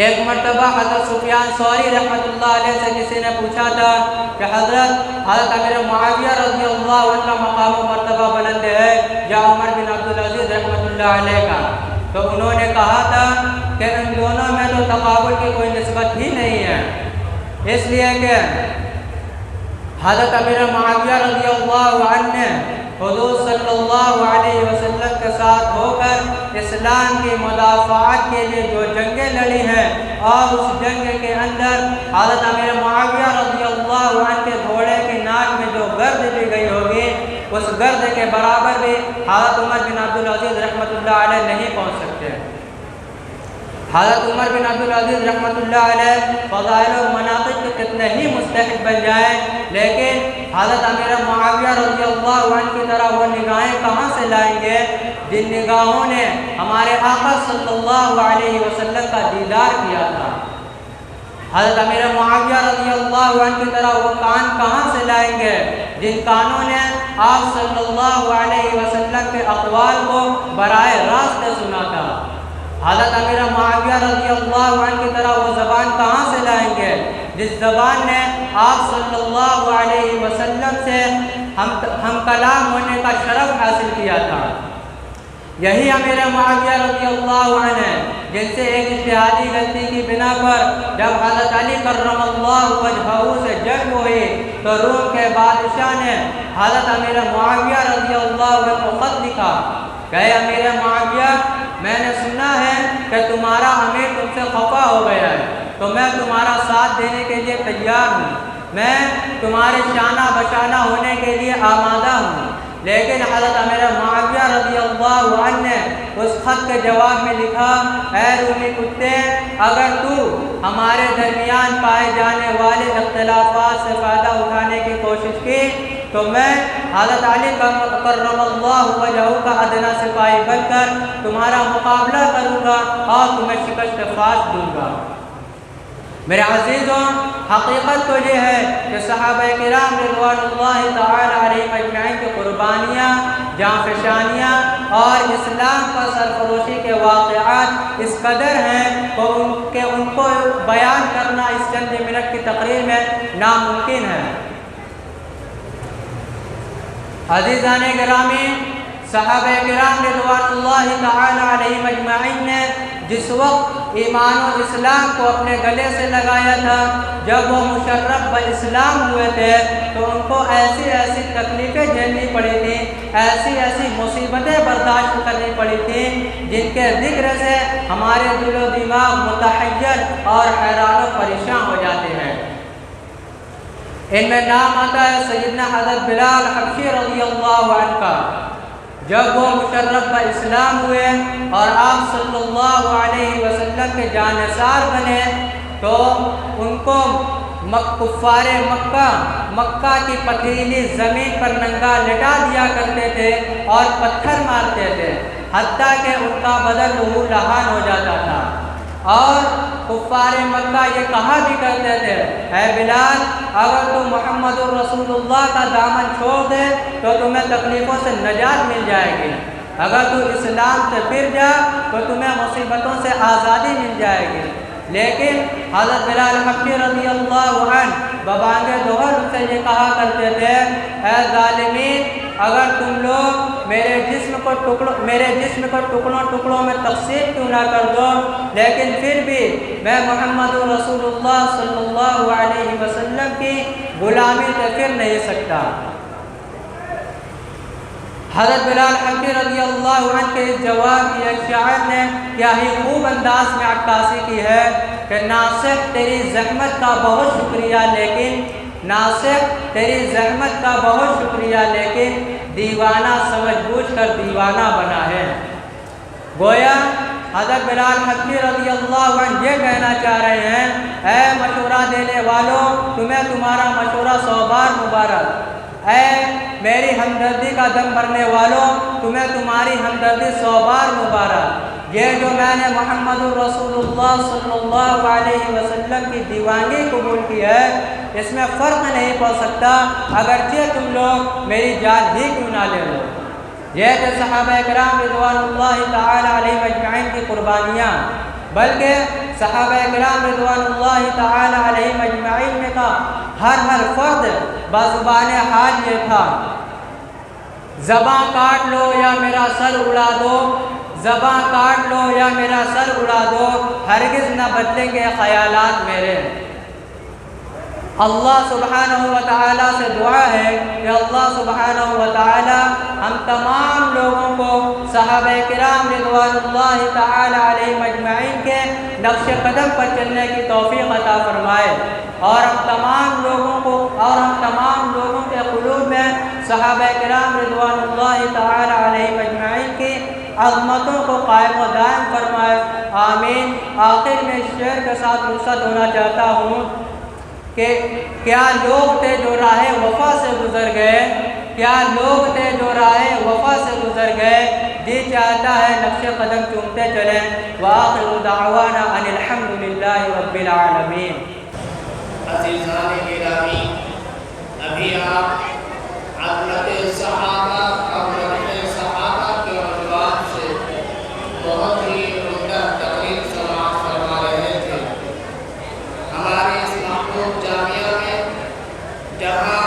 ایک مرتبہ حضرت سفیان ثوری رحمۃ اللہ علیہ سے کسی نے پوچھا تھا کہ حضرت امیر معاویہ رضی اللہ عنہ کا مقام و مرتبہ بلند ہے یا عمر بن عبدالعزیز رحمۃ اللہ علیہ کا؟ تو انہوں نے کہا تھا کہ ان دونوں میں تو تقابل کی کوئی نسبت ہی نہیں ہے، اس لیے کہ حضرت امیر معاویہ رضی اللہ عنہ نے حضور صلی اللہ علیہ وسلم کے ساتھ ہو کر اسلام کی مدافعات کے لیے جو جنگیں لڑی ہیں، اور اس جنگ کے اندر حضرت امیر معاویہ رضی اللہ عنہ کے گھوڑے کی ناک میں جو گرد دی گئی ہوگی، اس گرد کے برابر بھی حضرت عمر بن عبدالعزیز رحمۃ اللہ علیہ نہیں پہنچ سکتے۔ حضرت عمر بن عبدالعزیز رحمۃ اللہ علیہ فضائل و مناقب کے کتنے ہی مستحق بن جائیں، لیکن حضرت امیر معاویہ رضی اللہ عنہ کی طرح وہ نگاہیں کہاں سے لائیں گے جن نگاہوں نے ہمارے آقا صلی اللہ علیہ وسلم کا دیدار کیا تھا؟ حضرت امیر معاویہ رضی اللہ عنہ کی طرح وہ کان کہاں سے لائیں گے جن کانوں نے آپ صلی اللہ علیہ وسلم کے اقوال کو براہ راست سنا تھا؟ حضرت امیر معاویہ رضی اللہ عنہ کی طرح وہ زبان کہاں سے لائیں گے جس زبان نے آپ صلی اللہ علیہ وسلم سے ہم کلام ہونے کا شرف حاصل کیا تھا؟ یہی امیر معاویہ رضی اللہ عنہ ہے جن سے ایک اجتہادی غلطی کی بنا پر جب حضرت علی کرم اللہ وجہہ سے جنگ ہوئی تو روم کے بادشاہ نے حضرت امیر معاویہ رضی اللہ عنہ کو خط لکھا کہ امیر معاویہ، میں نے سنا ہے کہ تمہارا امیر تم سے خفا ہو گیا ہے، تو میں تمہارا ساتھ دینے کے لیے تیار ہوں، میں تمہارے شانہ بشانہ ہونے کے لیے آمادہ ہوں۔ لیکن حضرت امیر معاویہ رضی اللہ عنہ نے اس خط کے جواب میں لکھا، اے رومی کتے، اگر تو ہمارے درمیان پائے جانے والے اختلافات سے فائدہ اٹھانے کی کوشش کی تو میں حضرت علی کرم اللہ وجہہ کا ادنیٰ سپاہی بن کر تمہارا مقابلہ کروں گا اور تمہیں شکست فاش دوں گا۔ میرے عزیزوں، حقیقت تو یہ ہے کہ صحابہ کرام رضوان اللہ تعالی علیہ اجمعین کی قربانیاں، جاں فشانیاں اور اسلام پر سرفروشی کے واقعات اس قدر ہیں کہ ان کو بیان کرنا اس چند منٹ کی تقریر میں ناممکن ہے۔ عزیزان گرامی، صحابہ کرام رضوان اللہ تعالی علیہ اجمعین نے جس وقت ایمان و اسلام کو اپنے گلے سے لگایا تھا، جب وہ مشرف بالاسلام ہوئے تھے تو ان کو ایسی ایسی تکلیفیں جھیلنی پڑی تھیں، ایسی ایسی مصیبتیں برداشت کرنی پڑی تھیں جن کے ذکر سے ہمارے دل و دماغ متحیر اور حیران و پریشان ہو جاتے ہیں۔ ان میں نام آتا ہے سیدنا حضرت بلال حبشی رضی اللہ عنہ کا۔ جب وہ مشرف بالاسلام ہوئے اور آپ صلی اللہ علیہ وسلم کے جانثار بنے تو ان کو کفار مکہ کی پتھریلی زمین پر ننگا لٹا دیا کرتے تھے اور پتھر مارتے تھے، حتیٰ کہ ان کا بدن لہو لہان ہو جاتا تھا۔ اور کفار مکہ یہ کہا بھی کرتے تھے، اے بلال، اگر تو محمد الرسول اللہ کا دامن چھوڑ دے تو تمہیں تکلیفوں سے نجات مل جائے گی، اگر تو اسلام سے پھر جا تو تمہیں مصیبتوں سے آزادی مل جائے گی۔ لیکن حضرت بلال حبشی رضی اللہ عنہ ببانگ دوہر ان سے یہ کہا کرتے تھے، اے ظالمین، اگر تم لوگ میرے جسم کو ٹکڑوں ٹکڑوں میں تقسیم کیوں نہ کر دو، لیکن پھر بھی میں محمد رسول اللہ صلی اللہ علیہ وسلم کی غلامی سے پھر نہیں سکتا۔ حضرت بلال حبشی رضی اللہ عنہ کے اس جواب کی ایک شاعر نے کیا ہی خوب انداز میں عکاسی کی ہے کہ ناصح تیری زحمت کا بہت شکریہ لیکن دیوانہ سمجھ بوجھ کر دیوانہ بنا ہے۔ گویا حضرت بلال حبشی رضی اللہ عنہ یہ کہنا چاہ رہے ہیں، اے مشورہ دینے والوں، تمہیں تمہارا مشورہ 100 بار مبارک، اے میری ہمدردی کا دم بھرنے والوں، تمہیں تمہاری ہمدردی 100 بار مبارک۔ یہ جو میں نے محمد الرسول اللہ صلی اللہ علیہ وسلم کی دیوانگی قبول کی ہے، اس میں فرق نہیں پڑ سکتا اگرچہ تم لوگ میری جان ہی کیوں نہ لے لو۔ یہ کہ صحابہ کرام رضوان اللہ تعالی علیہ اجمعین کی قربانیاں، بلکہ صحابہ کرام رضوان اللہ تعالی علیہ اجمعین میں کا ہر فرد بزبان حال یہ تھا، زباں کاٹ لو یا میرا سر اڑا دو، زباں کاٹ لو یا میرا سر اڑا دو، ہرگز نہ بدلیں گے خیالات میرے۔ اللہ سبحانہ و تعالیٰ سے دعا ہے کہ اللہ سبحانہ و تعالیٰ ہم تمام لوگوں کو صحابہ کرام رضوان اللہ تعالی علیہ اجمعین کے نقش قدم پر چلنے کی توفیق عطا فرمائے، اور ہم تمام لوگوں کے قلوب میں صحابہ کرام رضوان اللہ تعالی علیہ اجمعین کی عظمتوں کو قائم و دائم فرمائے۔ آمین۔ آخر میں اس شعر کے ساتھ رخصت ہونا چاہتا ہوں کہ کیا لوگ تھے جو راہ وفا سے گزر گئے، کیا لوگ تھے جو راہ وفا سے گزر گئے، جی چاہتا ہے نقش قدم چومتے چلیں۔ وآخر دعوانا ان الحمدللہ رب العالمین۔ عزیزان گرامی، ابھی آپ عظمت صحابہ اور رحمت صحابہ کے عنوان سے بہت ہی عمدہ تقریر سماعت فرما رہے تھے۔ ہمارے اس محبوب جامعہ میں جہاں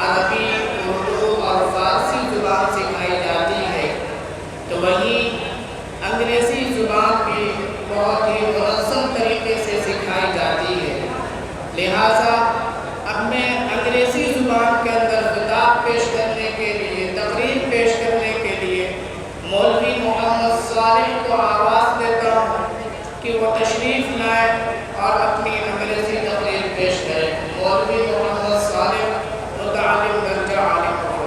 عربی، اردو اور فارسی زبان سکھائی جاتی ہے تو وہیں انگریزی زبان بھی بہت ہی منظم طریقے سے سکھائی جاتی ہے۔ لہٰذا اب میں انگریزی زبان کے اندر خطاب پیش کرنے کے لیے، تقریر پیش کرنے کے لیے مولوی محمد صالح کو آواز دیتا ہوں کہ وہ تشریف لائیں اور اپنی انگریزی تقریر پیش کریں۔ مولوی محمد صالح متعلم درجہ عالم ہو۔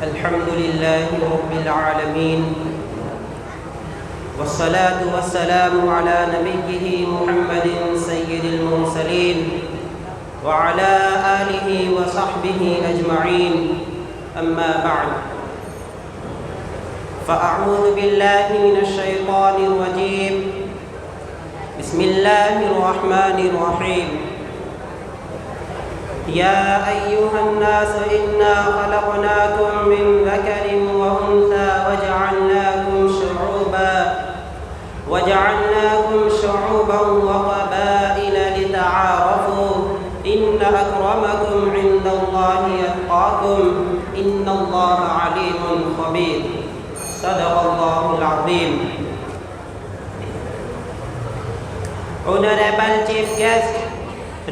الحمدللہ رب العالمین والصلاة والسلام على نبيه محمد سید المرسلین وعلى آلہ وصحبہ اجمعین، اما بعد فأعوذ باللہ من الشیطان الرجیم، بسم اللہ الرحمن الرحیم۔ یا ایہا الناس انا خلقناکم من ذکر وانثى وجعلناكم شعوبا وقبائل لتعارفوا ان اکرمکم عند اللہ اتقاکم ان اللہ علیم خبیر۔ صدق اللہ العظیم۔ Honorable Chief Guest,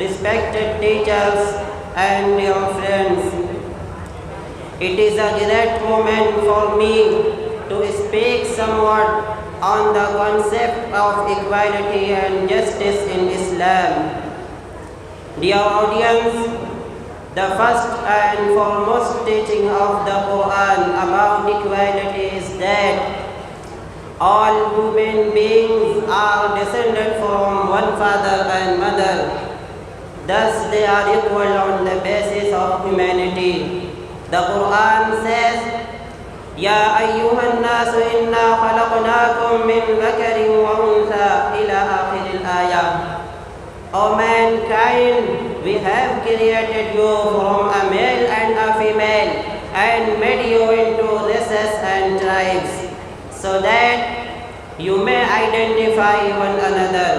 respected teachers and dear friends, it is a great moment for me to speak somewhat on the concept of equality and justice in Islam. Dear audience, the first and foremost teaching of the Quran about equality is that all human beings are descended from one father and mother. Thus they are equal on the basis of humanity. The Quran says, Ya ayyuhan nasu inna khalaqnakum min dhakarin wa untha ila akhir al-ayah. O mankind, we have created you from a male and a female and made you into races and tribes so that you may identify one another.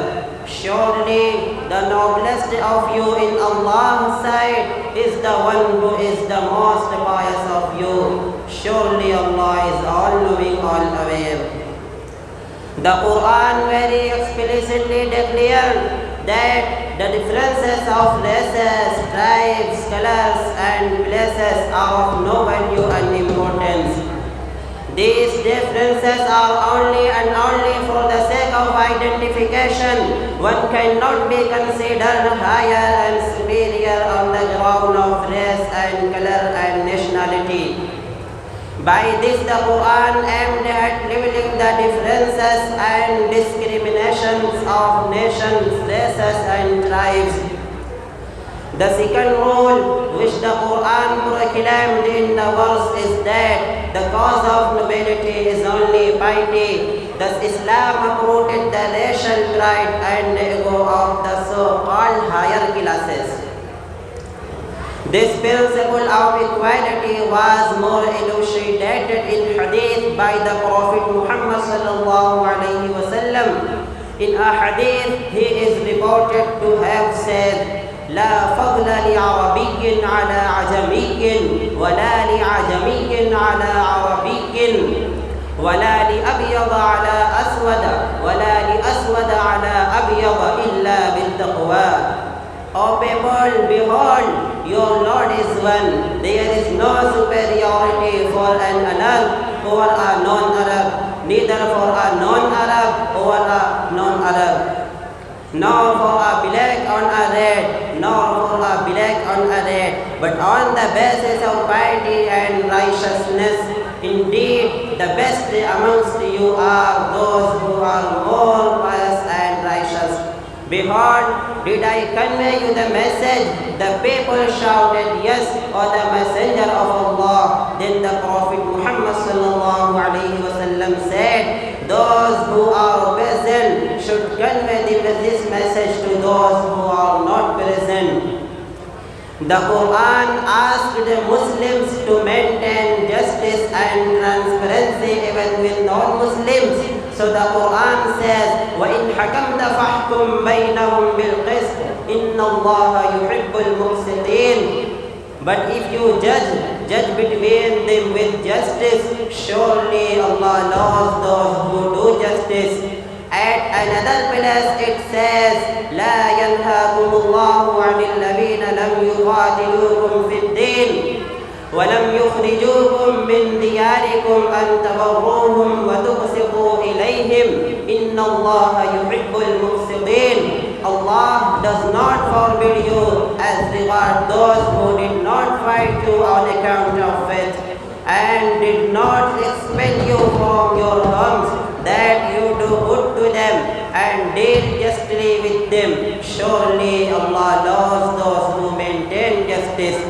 Surely the noblest of you in Allah's sight is the one who is the most pious of you. Surely Allah is all-knowing, all-aware. The Quran very explicitly declared that the differences of races, tribes, colors and places are of no value and importance. These differences are only and only for the sake of identification. One cannot be considered higher and superior on the ground of race and color and nationality. By this the Quran aimed at leveling the differences and discriminations of nations, races and tribes. The second rule which the Quran proclaimed in the verse is that the cause of nobility is only piety. Thus Islam uprooted the racial pride and ego of the so-called higher classes. This principle of equality was more elucidated in hadith by the Prophet Muhammad sallallahu alayhi wa sallam. In a hadith he is reported to have said, لا فضل لعربي على عجمي ولا لعجمي على عربي ولا لأبيض على أسود ولا لأسود على أبيض إلا بالتقوى. O people, behold, your Lord is one. There is no superiority for an Arab over a non-Arab, neither for a non-Arab over a non-Arab, nor for a black on a red, nor for a black on a red, but on the basis of piety and righteousness. Indeed, the best amongst you are those who are more pious and righteous. Behold, did I convey you the message? The people shouted, Yes, O the Messenger of Allah. Then the Prophet Muhammad sallallahu alayhi wasallam said, those who are present should convey this message to those who are not present. The Quran asked the Muslims to maintain justice and transparency even with non-Muslims. So the Quran says, وَإِنْ حَكَمْتَ فَاحْكُمْ بَيْنَهُمْ بِالْقِسْطِ إِنَّ اللَّهَ يُحِبُّ الْمُقْسِطِينَ. But if you judge between them with justice, surely Allah loves those who do justice. At another place it says, لا ينهاكم الله عن الذين لم يقاتلوكم في الدين ولم يخرجوكم من دياركم أن تبروهم وتقسطوا إليهم إن الله يحب المقسطين. Allah does not forbid you as regard those who did not fight you on account of faith and did not expel you from your homes, that you do good to them and deal justly with them. Surely Allah loves those who maintain justice.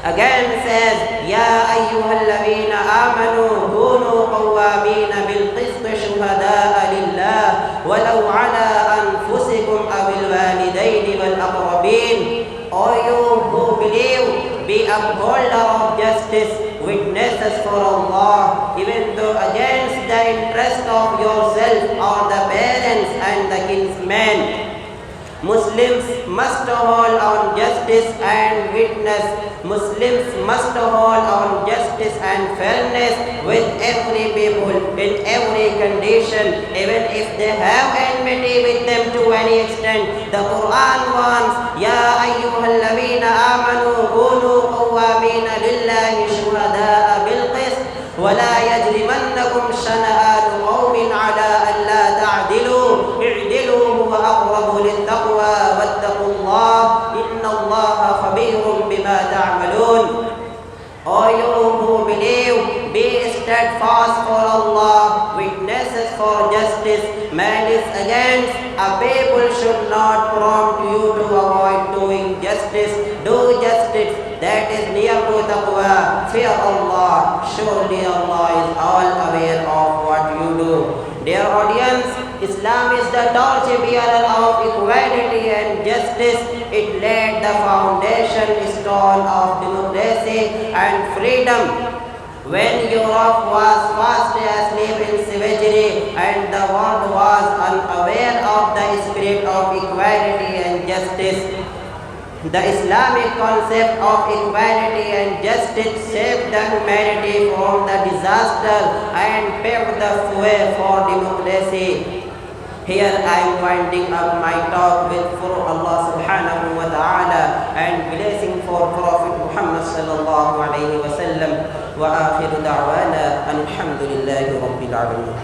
Again says, يا أيها الذين آمنوا كونوا قوامين بالقسط شهداء لله ولو على أنفسكم أو الوالدين والأقربين. O you who believe, be upholder of justice, witnesses for Allah, even though against the interest of yourself or the parents and the kinsmen. Muslims must hold on justice and witness. Muslims must hold on justice and fairness with every people in every condition, even if they have enmity with them to any extent. The Quran wants, يا أيها الذين آمنوا كونوا قوامين لله شهداء بالقسط ولا يجرمنكم شنآن قوم على ألا تعدلوا اعدلوا هو أقرب للتقوى واتقوا الله إن الله خبير بما تعملون. O you who believe, be steadfast for Allah, witnesses for justice, malice against a people should not prompt you to avoid doing justice. Do justice, that is near to taqwa. Fear Allah, surely Allah is all aware of what you do. Dear audience, Islam is the torch-bearer of equality and justice. It laid the foundation stone of democracy and freedom. When Europe was fast asleep in savagery and the world was unaware of the spirit of equality and justice, the Islamic concept of equality and justice saved the humanity from the disaster and paved the way for democracy. Here I am winding up my talk with for Allah subhanahu wa ta'ala and blessing for Prophet Muhammad sallallahu alayhi wa sallam. Wa akhiru da'wana alhamdulillahi rabbil alamin.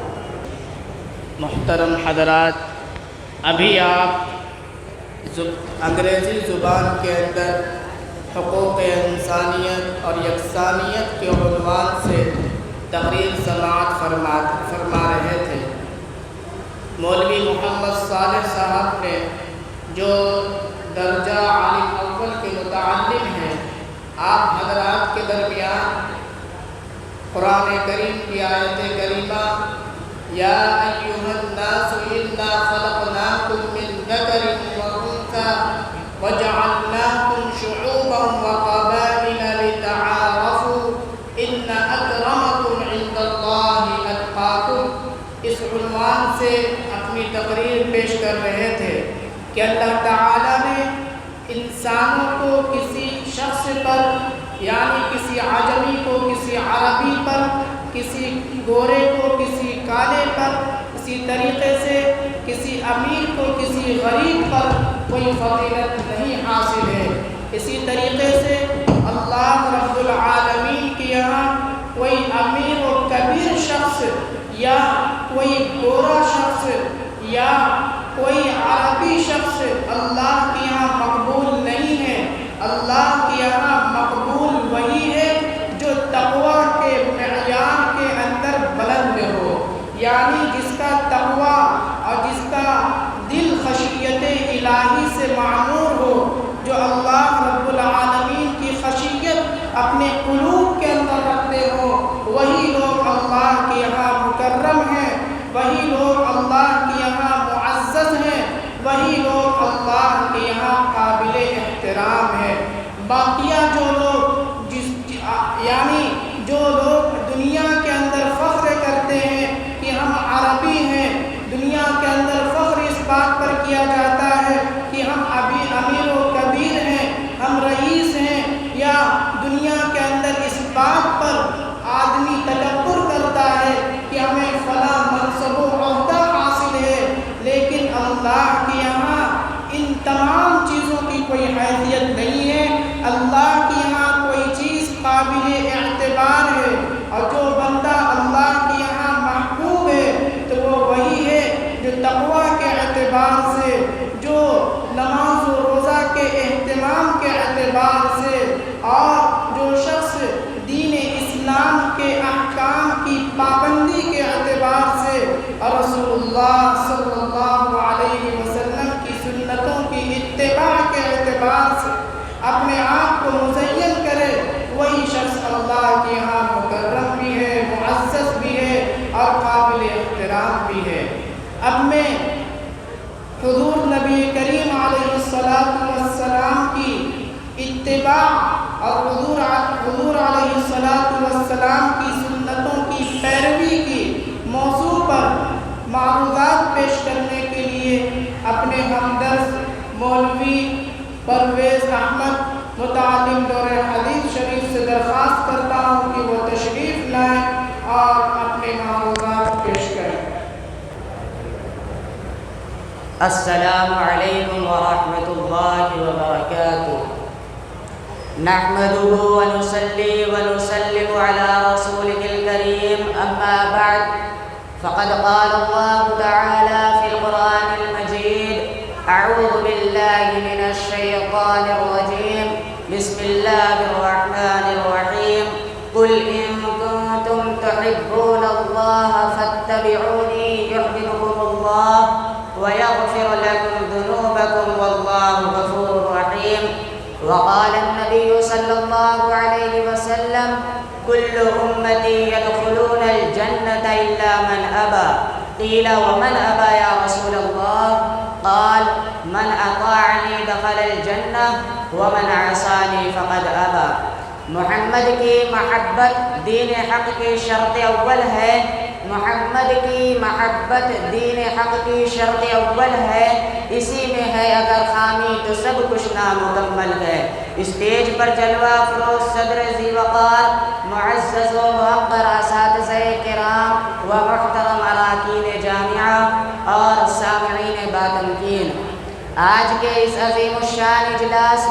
محترم حضرات، ابھی آپ انگریزی زبان کے اندر حقوق انسانیت اور یکسانیت کے عنوان سے تقریر سماعت فرما رہے تھے۔ مولوی محمد صالح صاحب نے جو درجہ عالم اول کے متعلم ہیں، آپ حضرات کے درمیان قرآن کریم کی آیت کریمہ یا ایھا الناس انا خلقناکم من ذکر وانثی وجعلناکم شعوبا وقبائل لتعارفوا ان اکرمکم عند اللہ اتقاکم، اس عنوان سے اپنی تقریر پیش کر رہے تھے کہ اللہ تعالیٰ نے انسانوں کو کسی شخص پر، یعنی کسی عجمی کو کسی عربی پر، کسی گورے کو کسی کالے پر، اسی طریقے سے کسی امیر کو کسی غریب پر کوئی فضیلت نہیں حاصل ہے۔ اسی طریقے سے اللہ رب العالمین کے یہاں کوئی امیر و کبیر شخص یا کوئی گورا شخص یا کوئی عربی شخص اللہ کے یہاں مقبول نہیں ہے۔ اللہ کے یہاں مقبول وہی ہے جو تقویٰ کے معیار احترام ہے۔ باقیہ جو لوگ یعنی جو لوگ دنیا کے اندر فخر کرتے ہیں کہ ہم عربی ہیں، دنیا کے اندر فخر اس بات پر کیا جاتا ہے کہ ہم ابھی امیر و کبیر ہیں، ہم رئیس ہیں، یا دنیا کے اندر اس بات پر آدمی تکبر کرتا ہے کہ ہمیں فلاں منصب و عہدہ حاصل ہے، لیکن اللہ کے یہاں ان تمام چیزوں کی کوئی حیثیت نہیں ہے۔ اللہ کے یہاں کوئی چیز قابل اعتبار ہے، اور جو بندہ اللہ کے یہاں محبوب ہے تو وہ وہی ہے جو تقویٰ کے اعتبار سے، جو نماز و روزہ کے اہتمام کے اعتبار سے، اور جو شخص دین اسلام کے احکام کی پابندی کے اعتبار سے اور رسول اللہ صلی اللہ علیہ وسلم کی سنتوں کی اتباع کے اعتبار سے اپنے آپ کو مزین کرے، وہی شخص اللہ کے یہاں مکرم بھی ہے، معزز بھی ہے اور قابل احترام بھی ہے۔ اب میں حضور نبی کریم علیہ السلام کی اتباع اور حضور علیہ السلام کی سنتوں کی پیروی کی موضوع پر معروضات پیش کرنے کے لیے اپنے ہمدرد مولوی پرویز احمد متعلم دور حدیث شریف سے درخواست کرتا ہوں کہ وہ تشریف لائیں اور اپنے معروضات پیش کریں۔ السلام علیکم ورحمۃ اللہ وبرکاتہ۔ نحمده ونصلي ونسلم على رسوله الكريم، أما بعد، فقد قال الله تعالى في القرآن المجيد: أعوذ بالله من الشيطان الرجيم، بسم الله الرحمن الرحيم، قل إن كنتم تحبون الله فاتبعوني يحببكم الله ويغفر لكم ذنوبكم والله غفور رحيم۔ وقال النبي صلى الله عليه وسلم: كل أمتي يدخلون الجنة إلا من أبى، قيل ومن أبى يا رسول الله؟ قال: من أطاعني دخل الجنة ومن عصاني فقد أبى۔ محمد کی محبت دین حق کی شرط اول ہے، محمد کی محبت دین حق کی شرط اول ہے، اسی میں ہے اگر خامی تو سب کچھ نامکمل ہے۔ اسٹیج پر جلوہ افروز صدر ذی وقار، معزز و موقر اساتذہ کرام و محترم اراکین جامعہ اور سامعین باتمکین، آج کے اس عظیم الشان اجلاس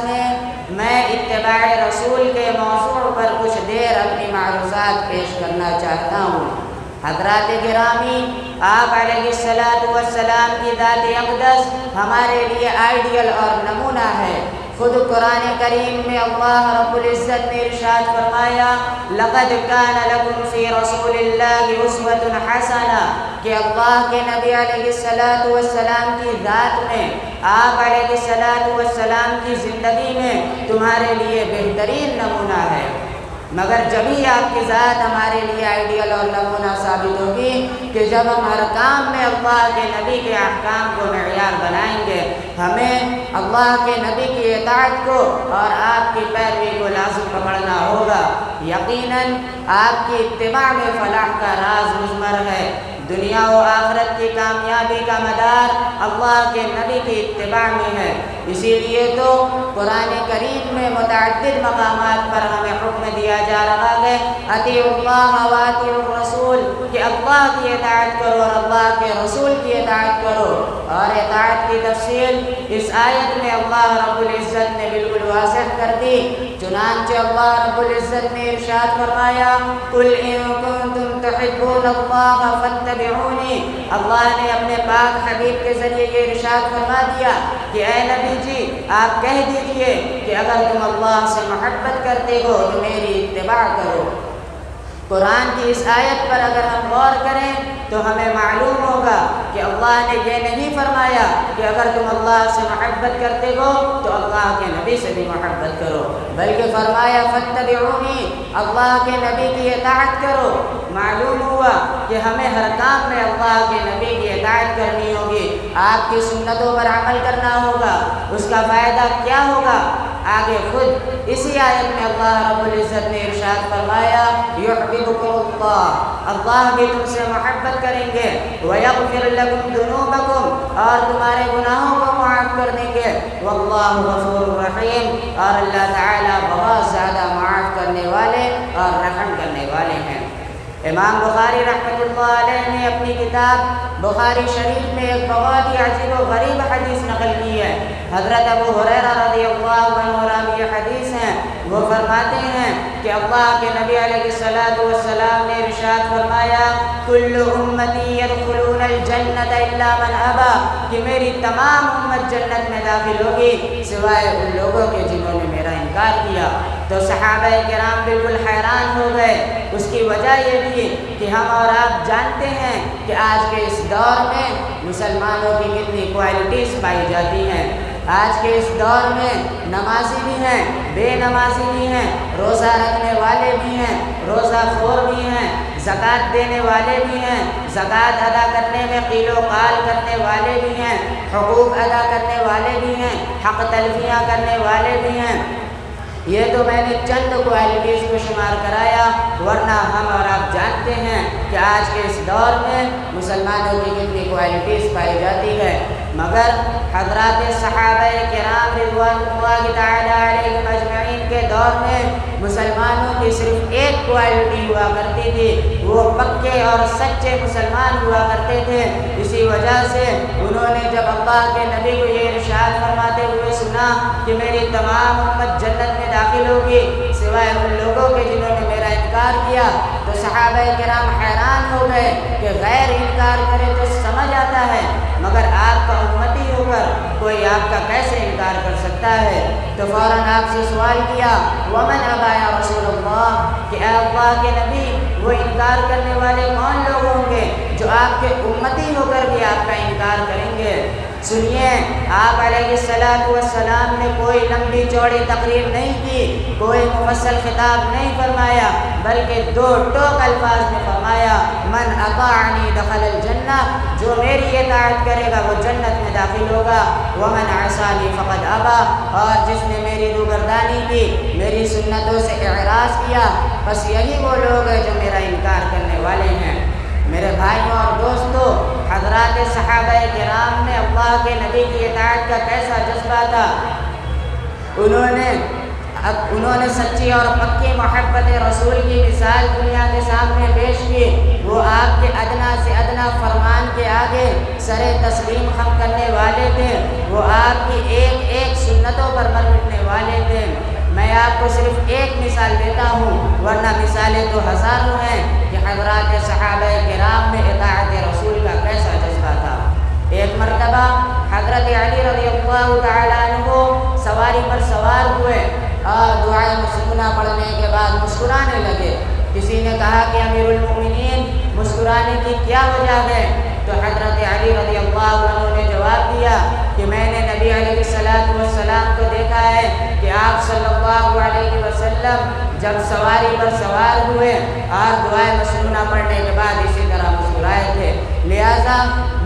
میں اتباع رسول کے موضوع پر کچھ دیر اپنی معروضات پیش کرنا چاہتا ہوں۔ حضرات گرامی، آپ علیہ السلام کی ذات اقدس ہمارے لیے آئیڈیل اور نمونہ ہے۔ خود قرآن کریم میں اللہ رب العزت نے ارشاد فرمایا: لقد کان لکم فی رسول اللہ اسوۃ حسنہ، کہ اللہ کے نبی علیہ السلام کی ذات میں، آپ علیہ السلام کی زندگی میں تمہارے لیے بہترین نمونہ ہے۔ مگر جبھی آپ کی ذات ہمارے لیے آئیڈیل اور نمونہ ثابت ہوگی کہ جب ہم ہر کام میں اللہ کے نبی کے احکام کو معیار بنائیں گے۔ ہمیں اللہ کے نبی کی اطاعت کو اور آپ کی پیروی کو لازم پکڑنا ہوگا۔ یقیناً آپ کی اتباع میں فلاح کا راز مضمر ہے۔ دنیا و آخرت کی کامیابی کا مدار اللہ کے نبی کی اتباع میں ہے۔ اسی لیے تو قرآن کریم میں متعدد مقامات پر ہمیں حکم دیا جا رہا ہے: اطیعوا اللہ و اطیعوا الرسول، کہ اللہ کی اطاعت کرو اور اللہ کے رسول کی اطاعت کرو۔ اور اطاعت کی تفصیل اس آیت میں اللہ رب العزت نے بالکل واضح کر دی۔ چنانچہ اللہ رب العزت نے ارشاد فرمایا: قل ان کنتم تحبون اللہ فاتبعونی، اللہ نے اپنے پاک حبیب کے ذریعے یہ ارشاد فرما دیا کہ اے نبی جی، آپ کہہ دیجئے کہ اگر تم اللہ سے محبت کرتے ہو تو میری اتباع کرو۔ قرآن کی اس آیت پر اگر ہم غور کریں تو ہمیں معلوم ہوگا کہ اللہ نے یہ نہیں فرمایا کہ اگر تم اللہ سے محبت کرتے ہو تو اللہ کے نبی سے بھی محبت کرو، بلکہ فرمایا فاتبعونی، اللہ کے نبی کی اطاعت کرو۔ معلوم ہوا کہ ہمیں ہر کام میں اللہ کے نبی کی اطاعت کرنی ہوگی، آپ کی سنتوں پر عمل کرنا ہوگا۔ اس کا فائدہ کیا ہوگا؟ آگے خود اسی آیت میں اللہ رب العزت نے ارشاد فرمایا یحببکم اللہ، اللہ بھی تم سے محبت کریں گے، ویغفر لکم ذنوبکم، اور تمہارے گناہوں کو معاف کر دیں گے، واللہ غفور رحیم، اور اللہ تعالیٰ بہت زیادہ معاف کرنے والے اور رحم کرنے والے ہیں۔ امام بخاری رحمۃ اللہ علیہ نے اپنی کتاب بخاری شریف میں ایک بہت ہی عجیب و غریب حدیث نقل کی ہے۔ حضرت ابو ہریرہ رضی اللہ عنہ راوی حدیث ہیں، وہ فرماتے ہیں کہ اللہ کے نبی علیہ الصلوۃ والسلام نے ارشاد فرمایا کل امتی یدخلون الجنۃ الا من ابا، کہ میری تمام امت جنت میں داخل ہوگی سوائے ان لوگوں کے جنہوں نے میرا انکار کیا۔ تو صحابہ کرام بالکل حیران ہو گئے۔ اس کی وجہ یہ تھی کہ ہم اور آپ جانتے ہیں کہ آج کے اس دور میں مسلمانوں کی کتنی کوالٹیز پائی جاتی ہیں۔ آج کے اس دور میں نمازی بھی ہیں، بے نمازی بھی ہیں، روزہ رکھنے والے بھی ہیں، روزہ خور بھی ہیں، زکوٰۃ دینے والے بھی ہیں، زکوٰۃ ادا کرنے میں قیل و قال کرنے والے بھی ہیں، حقوق ادا کرنے والے بھی ہیں، حق تلفیاں کرنے والے بھی ہیں۔ یہ تو میں نے چند کوالٹیز کو شمار کرایا، ورنہ ہم اور آپ جانتے ہیں کہ آج کے اس دور میں مسلمانوں کی کتنی کوالٹیز پائی جاتی ہے۔ مگر حضرات صحابہ کرام رضوان اللہ تعالی علیہم اجمعین کے دور میں مسلمانوں کی صرف ایک کوالٹی ہوا کرتی تھی، وہ پکے اور سچے مسلمان ہوا کرتے تھے۔ اسی وجہ سے انہوں نے جب اللہ کے نبی کو یہ ارشاد فرماتے ہوئے سنا کہ میری تمام امت جنت میں داخل ہوگی سوائے ان لوگوں کے جنہوں نے میرا انکار کیا، تو صحابہ کرام حیران ہو گئے کہ غیر انکار کرے تو سمجھ آتا ہے، مگر آپ کا امتی ہو کر کوئی آپ کا کیسے انکار کر سکتا ہے؟ تو فوراً آپ سے سوال کیا ومن ابا یا رسول اللہ، کہ اے اللہ کے نبی وہ انکار کرنے والے کون لوگ ہوں گے جو آپ کے امتی ہو کر بھی آپ کا انکار کریں گے؟ سنیے، آپ علیہ السلام نے کوئی لمبی چوڑی تقریر نہیں کی، کوئی مفصل خطاب نہیں فرمایا، بلکہ دو ٹوک الفاظ میں فرمایا من اطاعنی دخل الجنہ، جو میری اطاعت کرے گا وہ جنت میں داخل ہوگا، ومن عصانی فقد ابا، اور جس نے میری روگردانی کی، میری سنتوں سے اعراض کیا، بس یہی وہ لوگ ہیں جو میرا انکار کرنے والے ہیں۔ میرے بھائیوں اور دوستوں، حضرات صحابہ کرام میں اللہ کے نبی کی اطاعت کا کیسا جذبہ تھا۔ انہوں نے سچی اور پکی محبت رسول کی مثال دنیا کے سامنے پیش کی۔ وہ آپ کے ادنا سے ادنا فرمان کے آگے سر تسلیم خم کرنے والے تھے، وہ آپ کی ایک ایک سنتوں پر مر مٹنے والے تھے۔ میں آپ کو صرف ایک مثال دیتا ہوں، ورنہ مثالیں تو ہزاروں ہیں کہ حضرات صحابہ کرام میں اطاعت رسول کا کیسا جذبہ تھا۔ ایک مرتبہ حضرت علی رضی اللہ تعالیٰ عنہ سواری پر سوار ہوئے اور دعائے مسکونہ پڑھنے کے بعد مسکرانے لگے۔ کسی نے کہا کہ امیر المومنین مسکرانے کی کیا وجہ ہے؟ تو حضرت علی رضی اللہ عنہ نے جواب دیا کہ میں نے نبی علیہ السلام کو دیکھا ہے کہ آپ صلی اللہ علیہ وسلم جب سواری پر سوار ہوئے اور دعائے مسکونہ پڑھنے کے بعد اسی طرح مسکرائے تھے، لہٰذا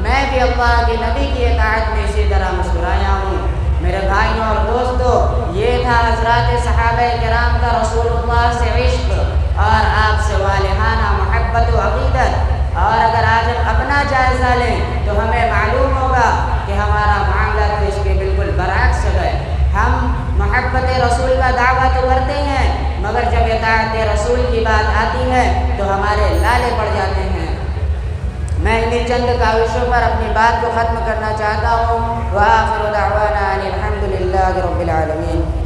میں بھی اللہ کے نبی کی اطاعت میں اسی طرح مسکرایا ہوں۔ میرے بھائیوں اور دوستوں، یہ تھا حضرات صحابہ کرام کا رسول اللہ سے عشق اور آپ سے والہانہ محبت و عقیدت۔ اور اگر آج ہم اپنا جائزہ لیں تو ہمیں معلوم ہوگا کہ ہمارا معاملہ تو اس کے بالکل برعکس ہے۔ ہم محبت رسول کا دعویٰ تو کرتے ہیں، مگر جب اطاعت رسول کی بات آتی ہے تو ہمارے لالے پڑ جاتے ہیں۔ میں انہیں چند کاوشوں پر اپنی بات کو ختم کرنا چاہتا ہوں۔ وآخر دعوانا ان الحمد للہ رب العالمین۔